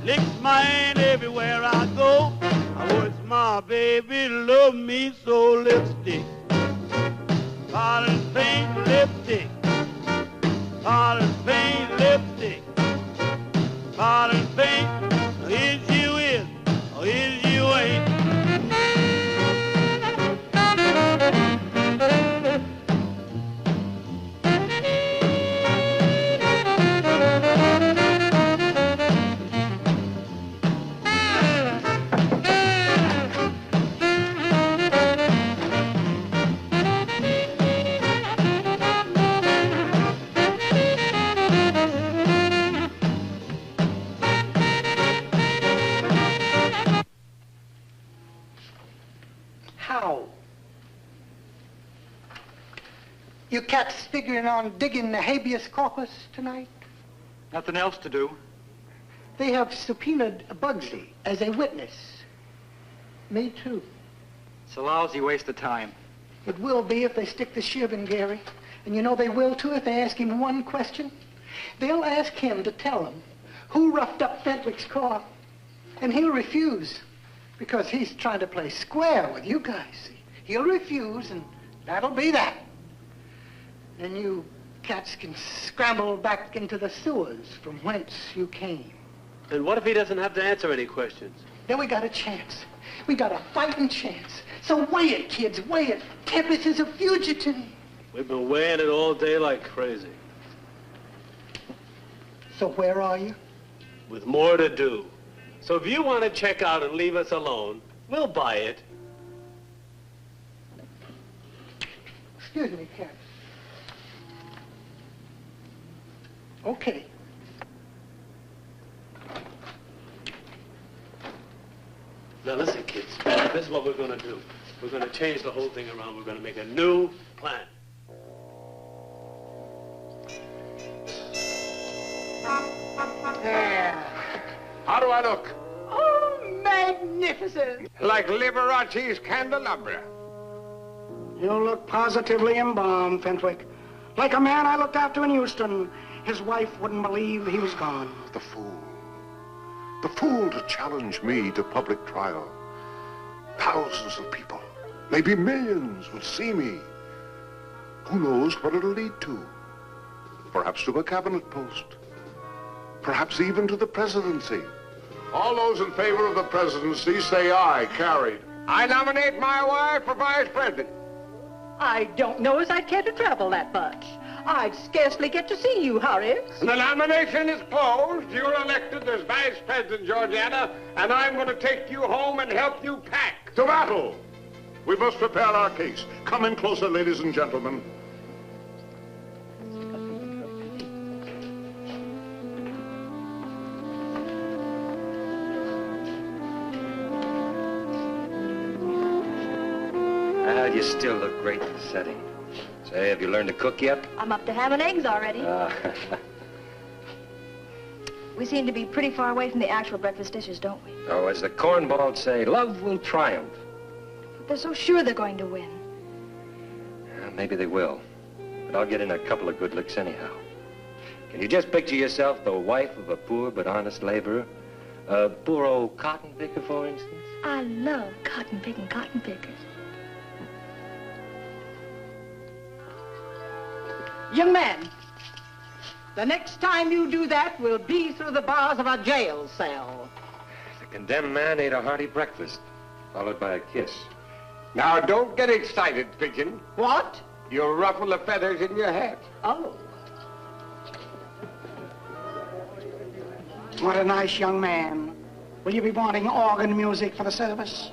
Licks my hand everywhere I go. I wish my baby loved me so. Lipstick, tar and paint, lipstick, tar and paint, lipstick, tar and paint. Is you in, or is you ain't.
You cats figuring on digging the habeas corpus tonight?
Nothing else to do.
They have subpoenaed Bugsy as a witness. Me too.
It's a lousy waste of time.
It will be if they stick the shiv in Gary. And you know they will too if they ask him one question. They'll ask him to tell them who roughed up Fentwick's car. And he'll refuse because he's trying to play square with you guys. See? He'll refuse and that'll be that. Then you cats can scramble back into the sewers from whence you came.
And what if he doesn't have to answer any questions?
Then we got a chance. We got a fighting chance. So weigh it, kids, weigh it. Tempest is a fugitive.
We've been weighing it all day like crazy.
So where are you?
With more to do. So if you want to check out and leave us alone, we'll buy it.
Excuse me, cats. Okay.
Now listen, kids. This is what we're going to do. We're going to change the whole thing around. We're going to make a new plan.
There.
How do I look?
Oh, magnificent.
Like Liberace's candelabra.
You look positively embalmed, Fentwick. Like a man I looked after in Houston. His wife wouldn't believe he was gone.
The fool. The fool to challenge me to public trial. Thousands of people, maybe millions, will see me. Who knows what it'll lead to? Perhaps to a cabinet post. perhaps even to the presidency. All those in favor of the presidency say aye. Carried.
I nominate my wife for vice president.
I don't know as I'd care to travel that much. I'd scarcely get to see you, Horace.
The nomination is closed. You're elected as vice president, Georgiana, and I'm going to take you home and help you pack.
To battle! We must prepare our case. Come in closer, ladies and gentlemen.
You still look great in the setting. Say, have you learned to cook yet?
I'm up to ham and eggs already. We seem to be pretty far away from the actual breakfast dishes, don't we?
Oh, as the cornballs say, love will triumph.
But they're so sure they're going to win.
Maybe they will. But I'll get in a couple of good licks anyhow. Can you just picture yourself the wife of a poor but honest laborer? A poor old cotton picker, for instance?
I love cotton pickers.
Young man, the next time you do that will be through the bars of a jail cell.
The condemned man ate a hearty breakfast, followed by a kiss.
Now, don't get excited, Pigeon.
What?
You'll ruffle the feathers in your hat.
Oh.
What a nice young man. Will you be wanting organ music for the service?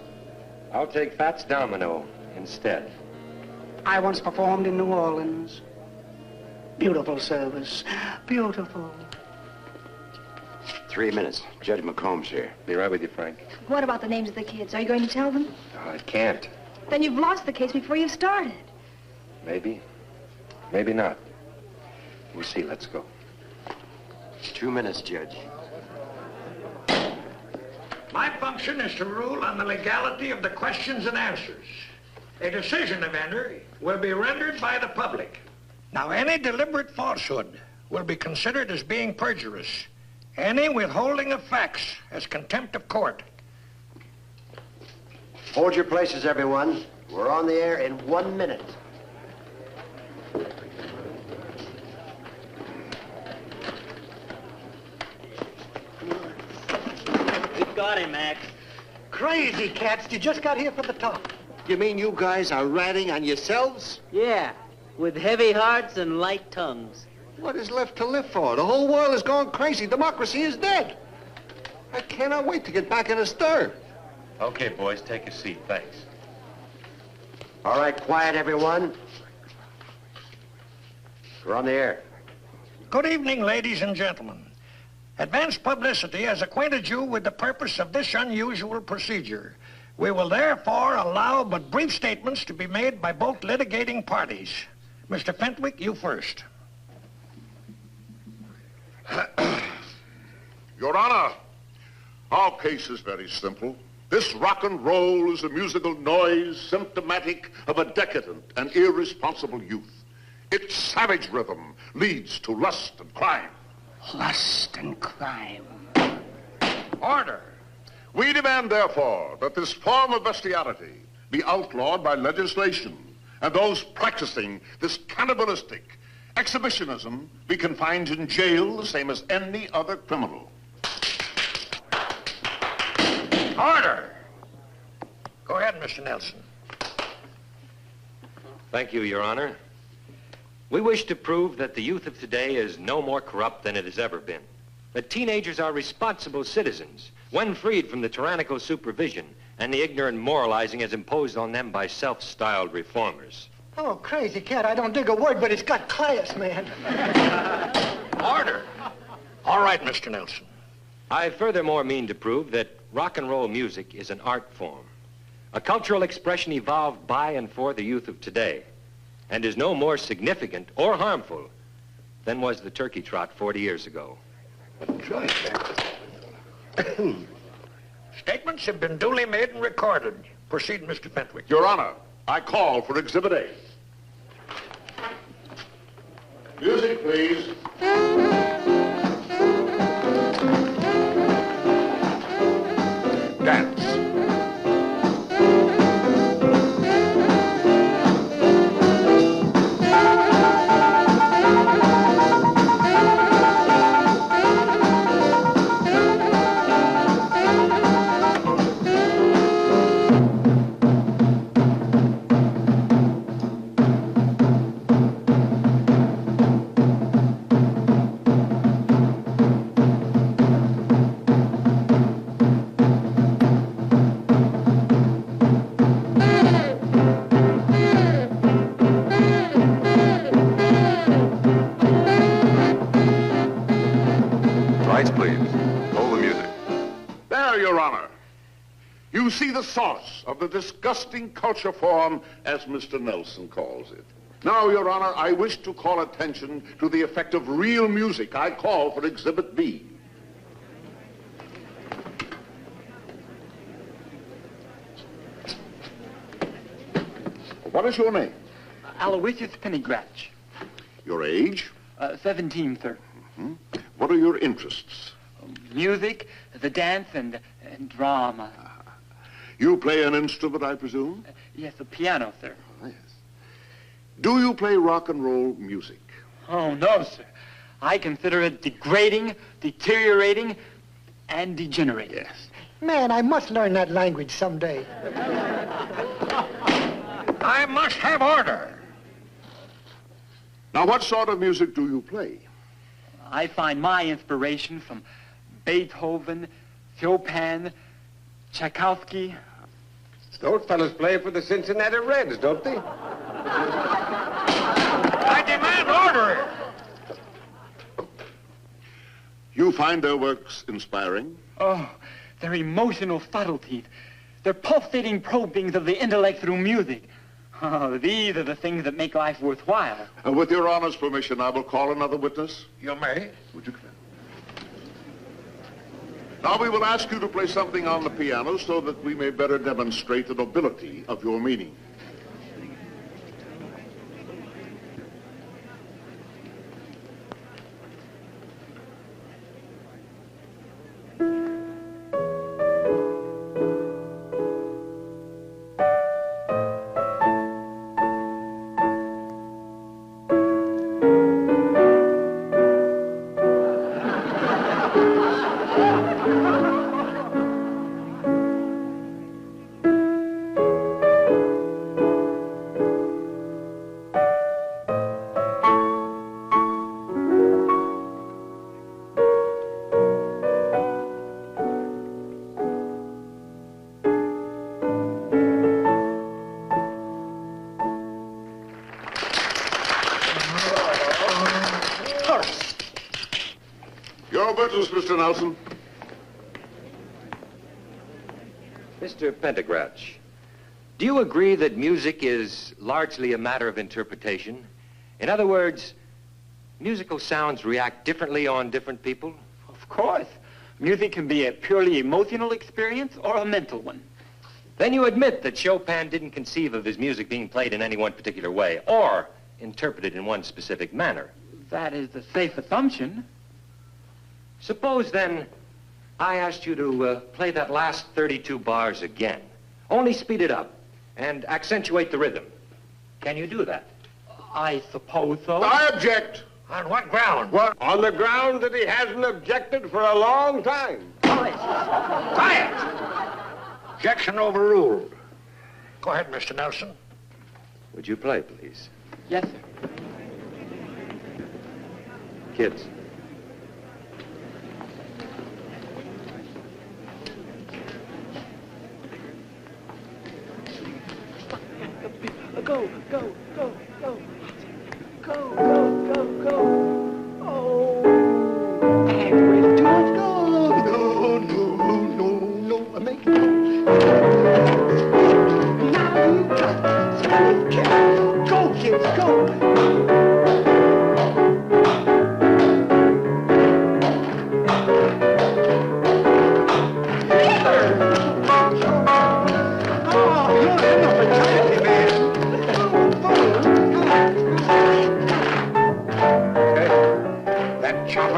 I'll take Fats Domino instead.
I once performed in New Orleans. Beautiful service. Beautiful.
3 minutes. Judge McComb's here.
Be right with you, Frank.
What about the names of the kids? Are you going to tell them?
Oh, I can't.
Then you've lost the case before you've started.
Maybe. Maybe not. We'll see. Let's go.
2 minutes, Judge.
My function is to rule on the legality of the questions and answers. A decision of entry will be rendered by the public. Now, any deliberate falsehood will be considered as being perjurious. Any withholding of facts as contempt of court.
Hold your places, everyone. We're on the air in 1 minute.
We've got him, Max.
Crazy cats, you just got here from the top.
You mean you guys are ratting on yourselves?
Yeah, with heavy hearts and light tongues.
What is left to live for? The whole world is going crazy. Democracy is dead. I cannot wait to get back in a stir.
Okay, boys, take a seat. Thanks.
All right, quiet, everyone. We're on the air.
Good evening, ladies and gentlemen. Advanced publicity has acquainted you with the purpose of this unusual procedure. We will therefore allow but brief statements to be made by both litigating parties. Mr. Fentwick, you first.
Your Honor, our case is very simple. This rock and roll is a musical noise symptomatic of a decadent and irresponsible youth. Its savage rhythm leads to lust and crime.
Lust and crime.
Order. We demand, therefore, that this form of bestiality be outlawed by legislation, and those practicing this cannibalistic exhibitionism be confined in jail the same as any other criminal.
Order. Go ahead, Mr. Nelson.
Thank you, Your Honor. We wish to prove that the youth of today is no more corrupt than it has ever been. That teenagers are responsible citizens when freed from the tyrannical supervision and the ignorant moralizing as imposed on them by self-styled reformers.
Oh, crazy cat, I don't dig a word, but it's got class, man.
Order. All right, Mr. Nelson.
I furthermore mean to prove that rock and roll music is an art form, a cultural expression evolved by and for the youth of today, and is no more significant or harmful than was the turkey trot 40 years ago.
Statements have been duly made and recorded. Proceed, Mr. Fentwick.
Your Honor, I call for Exhibit A. Music, please. Dance. You see the source of the disgusting culture form, as Mr. Nelson calls it. Now, Your Honor, I wish to call attention to the effect of real music. I call for Exhibit B. What is your name?
Aloysius Pennycratch.
Your age?
17, sir.
Mm-hmm. What are your interests?
Music, the dance, and drama.
You play an instrument, I presume?
Yes, the piano, sir.
Oh, yes. Do you play rock and roll music?
Oh, no, sir. I consider it degrading, deteriorating, and degenerating.
Yes.
Man, I must learn that language someday.
I must have order.
Now, what sort of music do you play?
I find my inspiration from Beethoven, Chopin, Tchaikovsky.
Those fellas play for the Cincinnati Reds, don't they?
I demand order.
You find their works inspiring?
Oh, their emotional subtleties, their pulsating probings of the intellect through music. Oh, these are the things that make life worthwhile.
With Your Honor's permission, I will call another witness.
You may.
Would you come in? Now we will ask you to play something on the piano so that we may better demonstrate the nobility of your meaning. Mr. Nelson.
Mr. Pendergratch, do you agree that music is largely a matter of interpretation? In other words, musical sounds react differently on different people?
Of course. Music can be a purely emotional experience or a mental one.
Then you admit that Chopin didn't conceive of his music being played in any one particular way or interpreted in one specific manner.
That is a safe assumption.
Suppose, then, I asked you to play that last 32 bars again. Only speed it up and accentuate the rhythm. Can you do that?
I suppose so.
I object.
On what ground?
What? On the ground that he hasn't objected for a long time.
Quiet! Objection overruled. Go ahead, Mr. Nelson.
Would you play, please?
Yes, sir.
Kids.
Go, go, go, go. Go, go, go, go. Oh. And we're too much go. No, no, no, no. Make it go. Now you got it. Go, kids, go.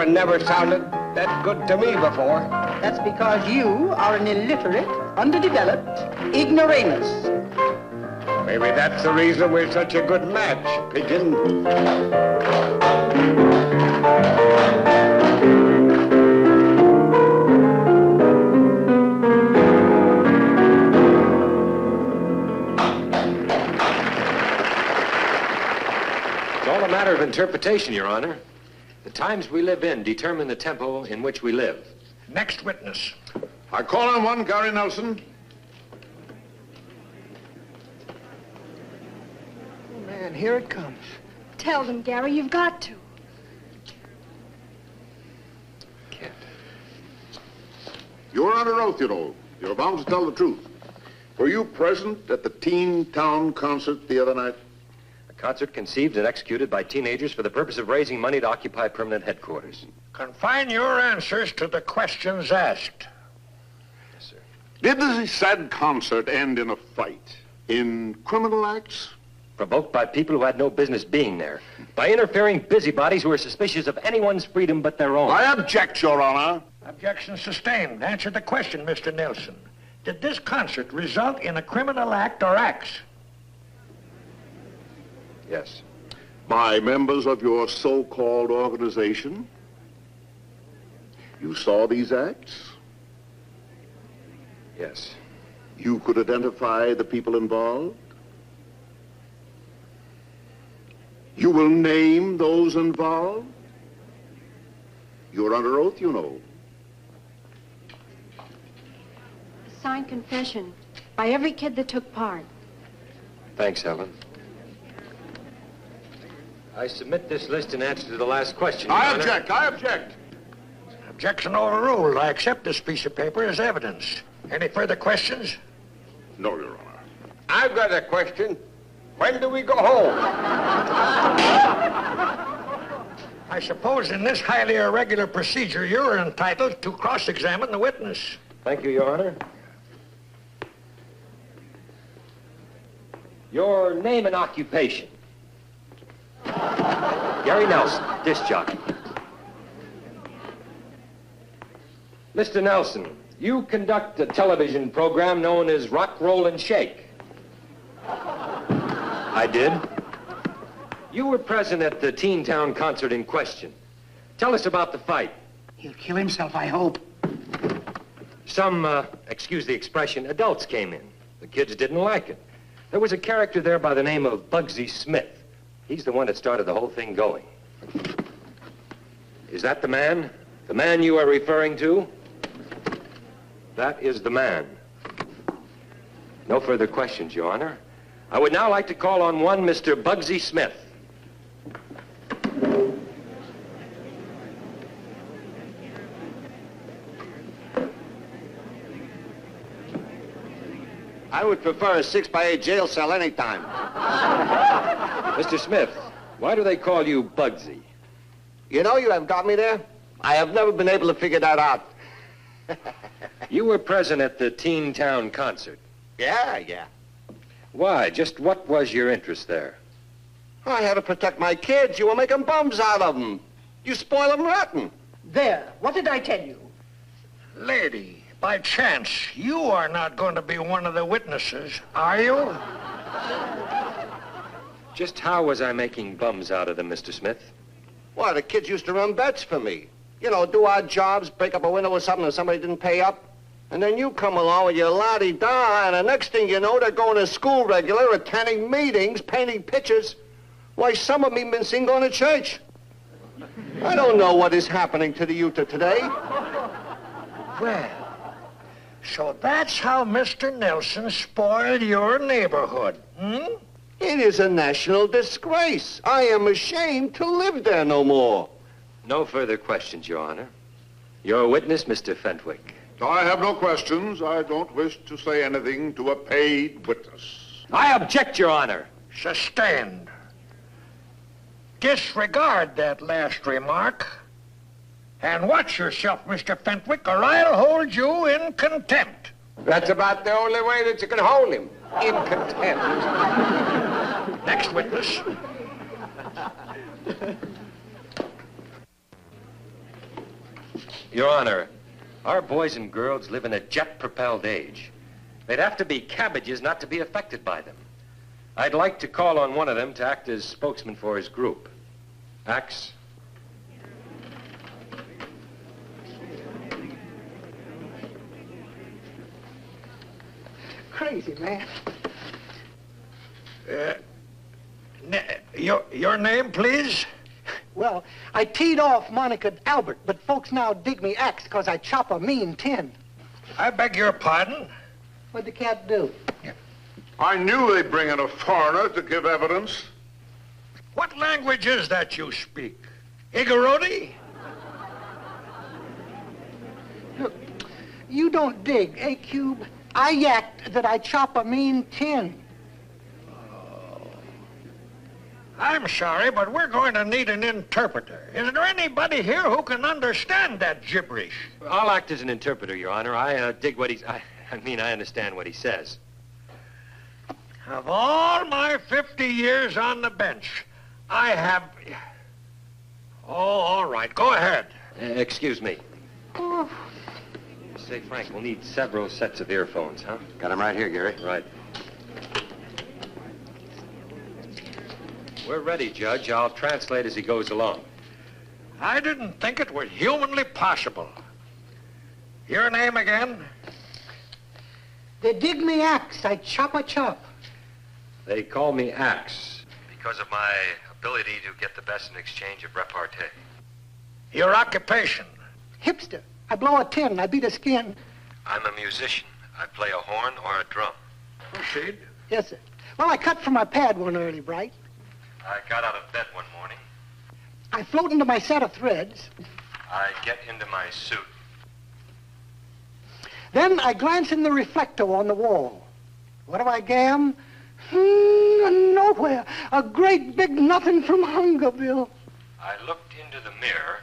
Never sounded that good to me before.
That's because you are an illiterate, underdeveloped ignoramus.
Maybe that's the reason we're such a good match, Pigeon.
It's all a matter of interpretation, Your Honor. The times we live in determine the tempo in which we live.
Next witness.
I call on one, Gary Nelson.
Oh, man, here it comes.
Tell them, Gary, you've got to.
You're under oath, you know. You're bound to tell the truth. Were you present at the Teen Town concert the other night?
A concert conceived and executed by teenagers for the purpose of raising money to occupy permanent headquarters.
Confine your answers to the questions asked.
Yes, sir.
Did the said concert end in a fight? In criminal acts?
Provoked by people who had no business being there. By interfering busybodies who were suspicious of anyone's freedom but their own.
I object, Your Honor.
Objection sustained. Answer the question, Mr. Nelson. Did this concert result in a criminal act or acts?
Yes.
By members of your so-called organization? You saw these acts?
Yes.
You could identify the people involved? You will name those involved? You're under oath, you know.
Signed confession by every kid that took part.
Thanks, Helen. I submit this list in answer to the last question, Your
I
Honor.
object. I object.
Objection overruled. I accept this piece of paper as evidence. Any further questions?
No, Your Honor.
I've got a question. When do we go home?
I suppose in this highly irregular procedure, you're entitled to cross-examine the witness.
Thank you, Your Honor. Your name and occupation. Gary Nelson, disc jockey. Mr. Nelson, you conduct a television program known as Rock, Roll, and Shake. I did. You were present at the Teen Town concert in question. Tell us about the fight.
He'll kill himself, I hope.
Some, excuse the expression, adults came in. The kids didn't like it. There was a character there by the name of Bugsy Smith. He's the one that started the whole thing going. Is that the man? The man you are referring to? That is the man. No further questions, Your Honor. I would now like to call on one Mr. Bugsy Smith.
I would prefer a 6x8 jail cell anytime.
Mr. Smith, why do they call you Bugsy?
You know, you have got me there. I have never been able to figure that out.
You were present at the Teen Town concert.
Yeah.
Why? Just what was your interest there?
I had to protect my kids. You were making bums out of them. You spoil them rotten.
There. What did I tell you?
Lady, by chance, you are not going to be one of the witnesses, are you?
Just how was I making bums out of them, Mr. Smith?
Why, the kids used to run bets for me. You know, do odd jobs, break up a window or something, and somebody didn't pay up. And then you come along with your la-di-da, and the next thing you know, they're going to school regular, attending meetings, painting pictures. Why, some of them been seen going to church. I don't know what is happening to the youth of today.
Well, so that's how Mr. Nelson spoiled your neighborhood, hmm?
It is a national disgrace. I am ashamed to live there no more.
No further questions, Your Honor. Your witness, Mr. Fentwick.
I have no questions. I don't wish to say anything to a paid witness.
I object, Your Honor.
Sustained. Disregard that last remark. And watch yourself, Mr. Fentwick, or I'll hold you in contempt.
That's about the only way that you can hold him. In contempt.
Next witness.
Your Honor, our boys and girls live in a jet-propelled age. They'd have to be cabbages not to be affected by them. I'd like to call on one of them to act as spokesman for his group. Axe.
Crazy, man.
Your name, please?
Well, I teed off Monica Albert, but folks now dig me Axe because I chop a mean tin.
I beg your pardon?
What'd the cat do?
I knew they'd bring in a foreigner to give evidence.
What language is that you speak? Igoroti?
You don't dig, eh, Cube? I yacked that I chop a mean tin.
I'm sorry, but we're going to need an interpreter. Is there anybody here who can understand that gibberish?
I'll act as an interpreter, Your Honor. I dig what he's... I understand what he says.
Of all my 50 years on the bench, I have... Oh, all right. Go ahead.
Excuse me. Say, Frank, we'll need several sets of earphones, huh?
Got them right here, Gary.
Right. We're ready, Judge. I'll translate as he goes along.
I didn't think it was humanly possible. Your name again?
They dig me axe, I chop a chop.
They call me Axe because of my ability to get the best in exchange of repartee.
Your occupation?
Hipster. I blow a tin, I beat a skin.
I'm a musician. I play a horn or a drum.
Proceed.
Yes, sir. Well, I cut from my pad one early bright.
I got out of bed one morning.
I float into my set of threads.
I get into my suit.
Then I glance in the reflector on the wall. What do I gam? Nowhere. A great big nothing from Hungerville.
I looked into the mirror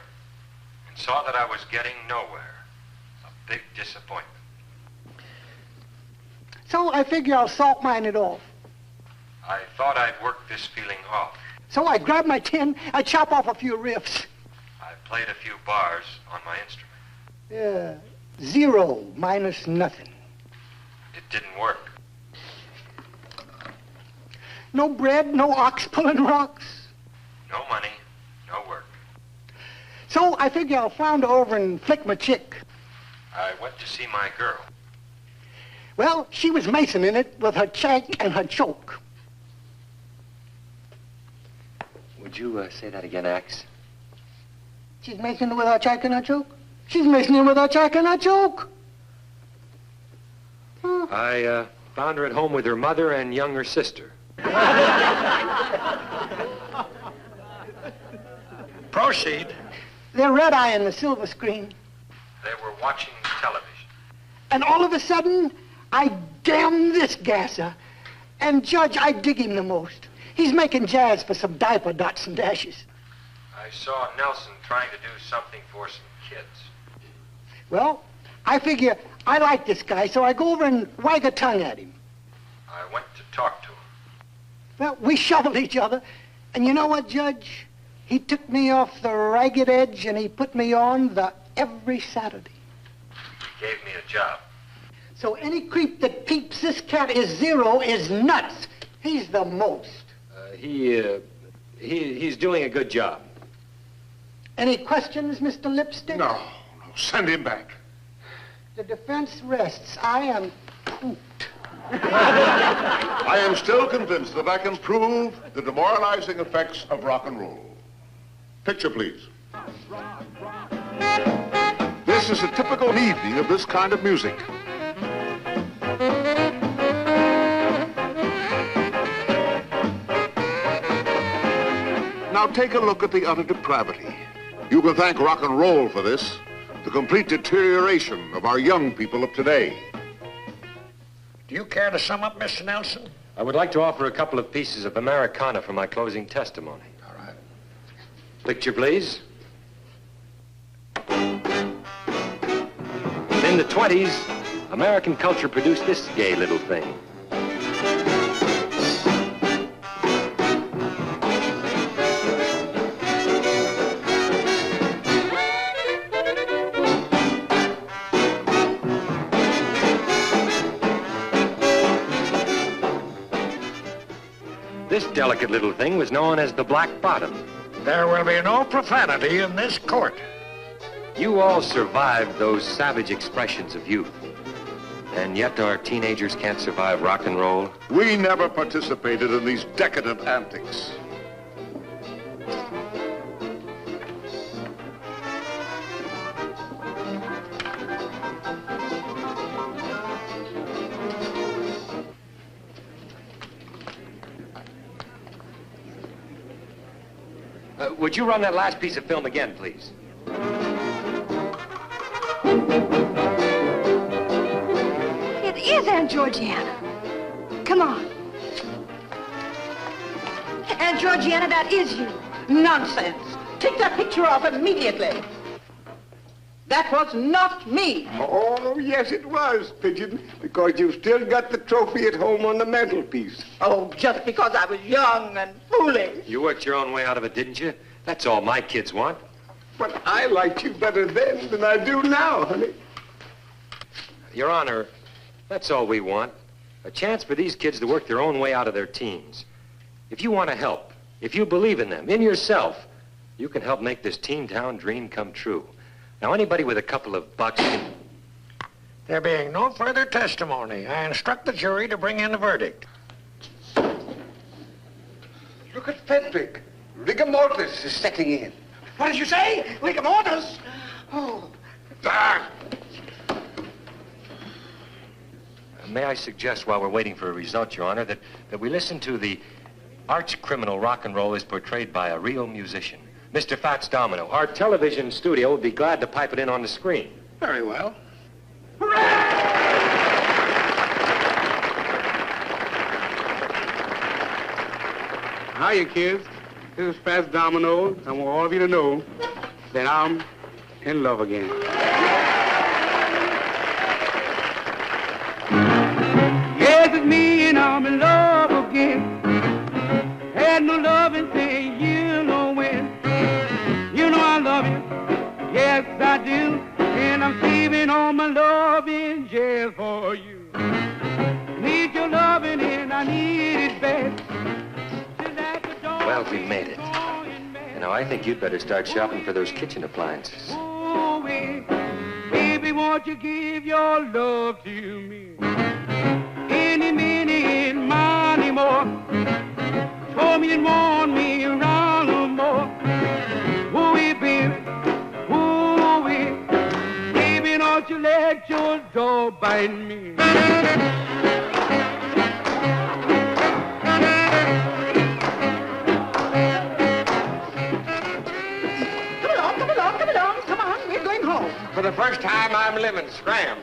and saw that I was getting nowhere. A big disappointment.
So I figure I'll salt mine it off.
I thought I'd work this feeling off.
So I grab my tin, I chop off a few riffs.
I played a few bars on my instrument.
Yeah, 0 minus nothing.
It didn't work.
No bread, no ox pulling rocks.
No money, no work.
So I figure I'll flounder over and flick my chick.
I went to see my girl.
Well, she was Mason in it with her check and her choke.
Would you say that again, Axe?
She's Mason with her check and her choke? She's Mason with her check and her choke.
I found her at home with her mother and younger sister.
Proceed.
They're red-eyeing the silver screen.
They were watching television.
And all of a sudden, I damn this gasser. And Judge, I dig him the most. He's making jazz for some diaper dots and dashes.
I saw Nelson trying to do something for some kids.
Well, I figure I like this guy, so I go over and wag a tongue at him.
I went to talk to him.
Well, we shoveled each other. And you know what, Judge? He took me off the ragged edge and he put me on the every Saturday.
He gave me a job.
So any creep that peeps this cat is 0 is nuts. He's the most.
He's doing a good job.
Any questions, Mr. Lipstick?
No. Send him back.
The defense rests. I am pooped.
I am still convinced that I can prove the demoralizing effects of rock and roll. Picture, please. This is a typical evening of this kind of music. Now take a look at the utter depravity. You can thank rock and roll for this, the complete deterioration of our young people of today.
Do you care to sum up, Mr. Nelson?
I would like to offer a couple of pieces of Americana for my closing testimony.
All right.
Picture, please. In the 20s, American culture produced this gay little thing. This delicate little thing was known as the Black Bottom.
There will be no profanity in this court.
You all survived those savage expressions of youth. And yet our teenagers can't survive rock and roll.
We never participated in these decadent antics.
Would you run that last piece of film again, please?
Aunt Georgiana. Come on. Aunt Georgiana, that is you.
Nonsense. Take that picture off immediately. That was not me.
Oh, yes, it was, Pigeon, because you've still got the trophy at home on the mantelpiece.
Oh, just because I was young and foolish.
You worked your own way out of it, didn't you? That's all my kids want.
But I liked you better then than I do now, honey.
Your Honor, that's all we want. A chance for these kids to work their own way out of their teens. If you want to help, if you believe in them, in yourself, you can help make this teen town dream come true. Now, anybody with a couple of bucks can...
There being no further testimony, I instruct the jury to bring in the verdict.
Look at Fenwick. Rigor mortis is setting in.
What did you say? Rigor mortis? Oh.
May I suggest, while we're waiting for a result, Your Honor, that we listen to the arch criminal rock and roll as portrayed by a real musician. Mr. Fats Domino, our television studio would be glad to pipe it in on the screen.
Very well.
Hiya, kids. This is Fats Domino. I want all of you to know that I'm in love again. Yes, it's me and I'm in love again. Had no loving say you know when. You know I love you. Yes, I do. And I'm saving all my loving just for you. Need your loving and I need it bad.
Well, we made it. And now I think you'd better start shopping for those kitchen appliances.
Oh, baby, won't you give your love to me? Any minute, money more. Told me and warned me around no more. Ooh-wee, baby, ooh-wee. Baby, don't you let your dog bite me.
For the first time, I'm living. Scram.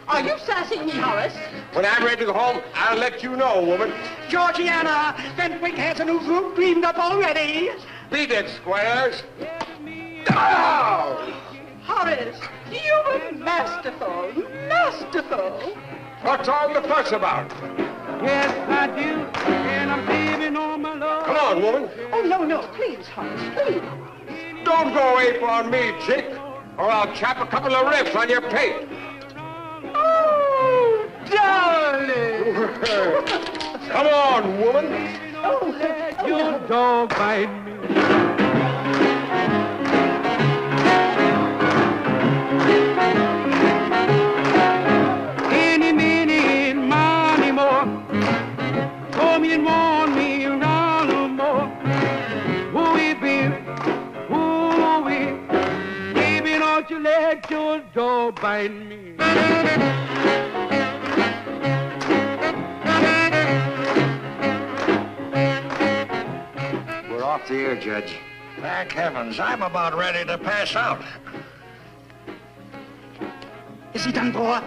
Are you sassing me, Horace?
When I'm ready to go home, I'll let you know, woman.
Georgiana, Fenwick has a new group dreamed up already.
Beat it, squares. Oh!
Horace, you were masterful, masterful.
What's all the fuss about?
Yes, I do, and I'm saving all my love.
Come on, woman.
Oh, no, please, Horace, please.
Don't go ape on me, chick, or I'll chop a couple of rips on your pate.
Oh, darling.
Come on, woman.
Oh,
your dog bite me. Any minute, money more. Told me and warned me around no more. Ooh-wee, baby, ooh-wee. Baby, don't you let your dog bite me.
We're off the air, Judge.
Thank heavens, I'm about ready to pass out.
Is he done for?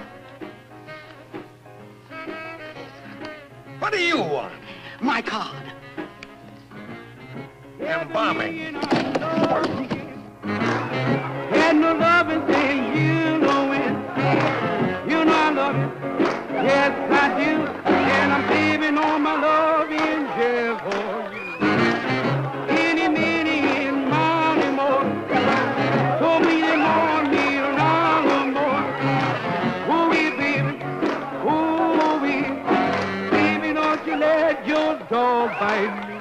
What do you want?
My card.
Embalming.
Had no loving thing, you know it. You know I love it. Yes, I do. And I'm saving all my love in jail for you. Any minute, money more. Told me they want me around no more. Ooh-wee, baby, ooh-wee. Baby, don't you let your dog bite me.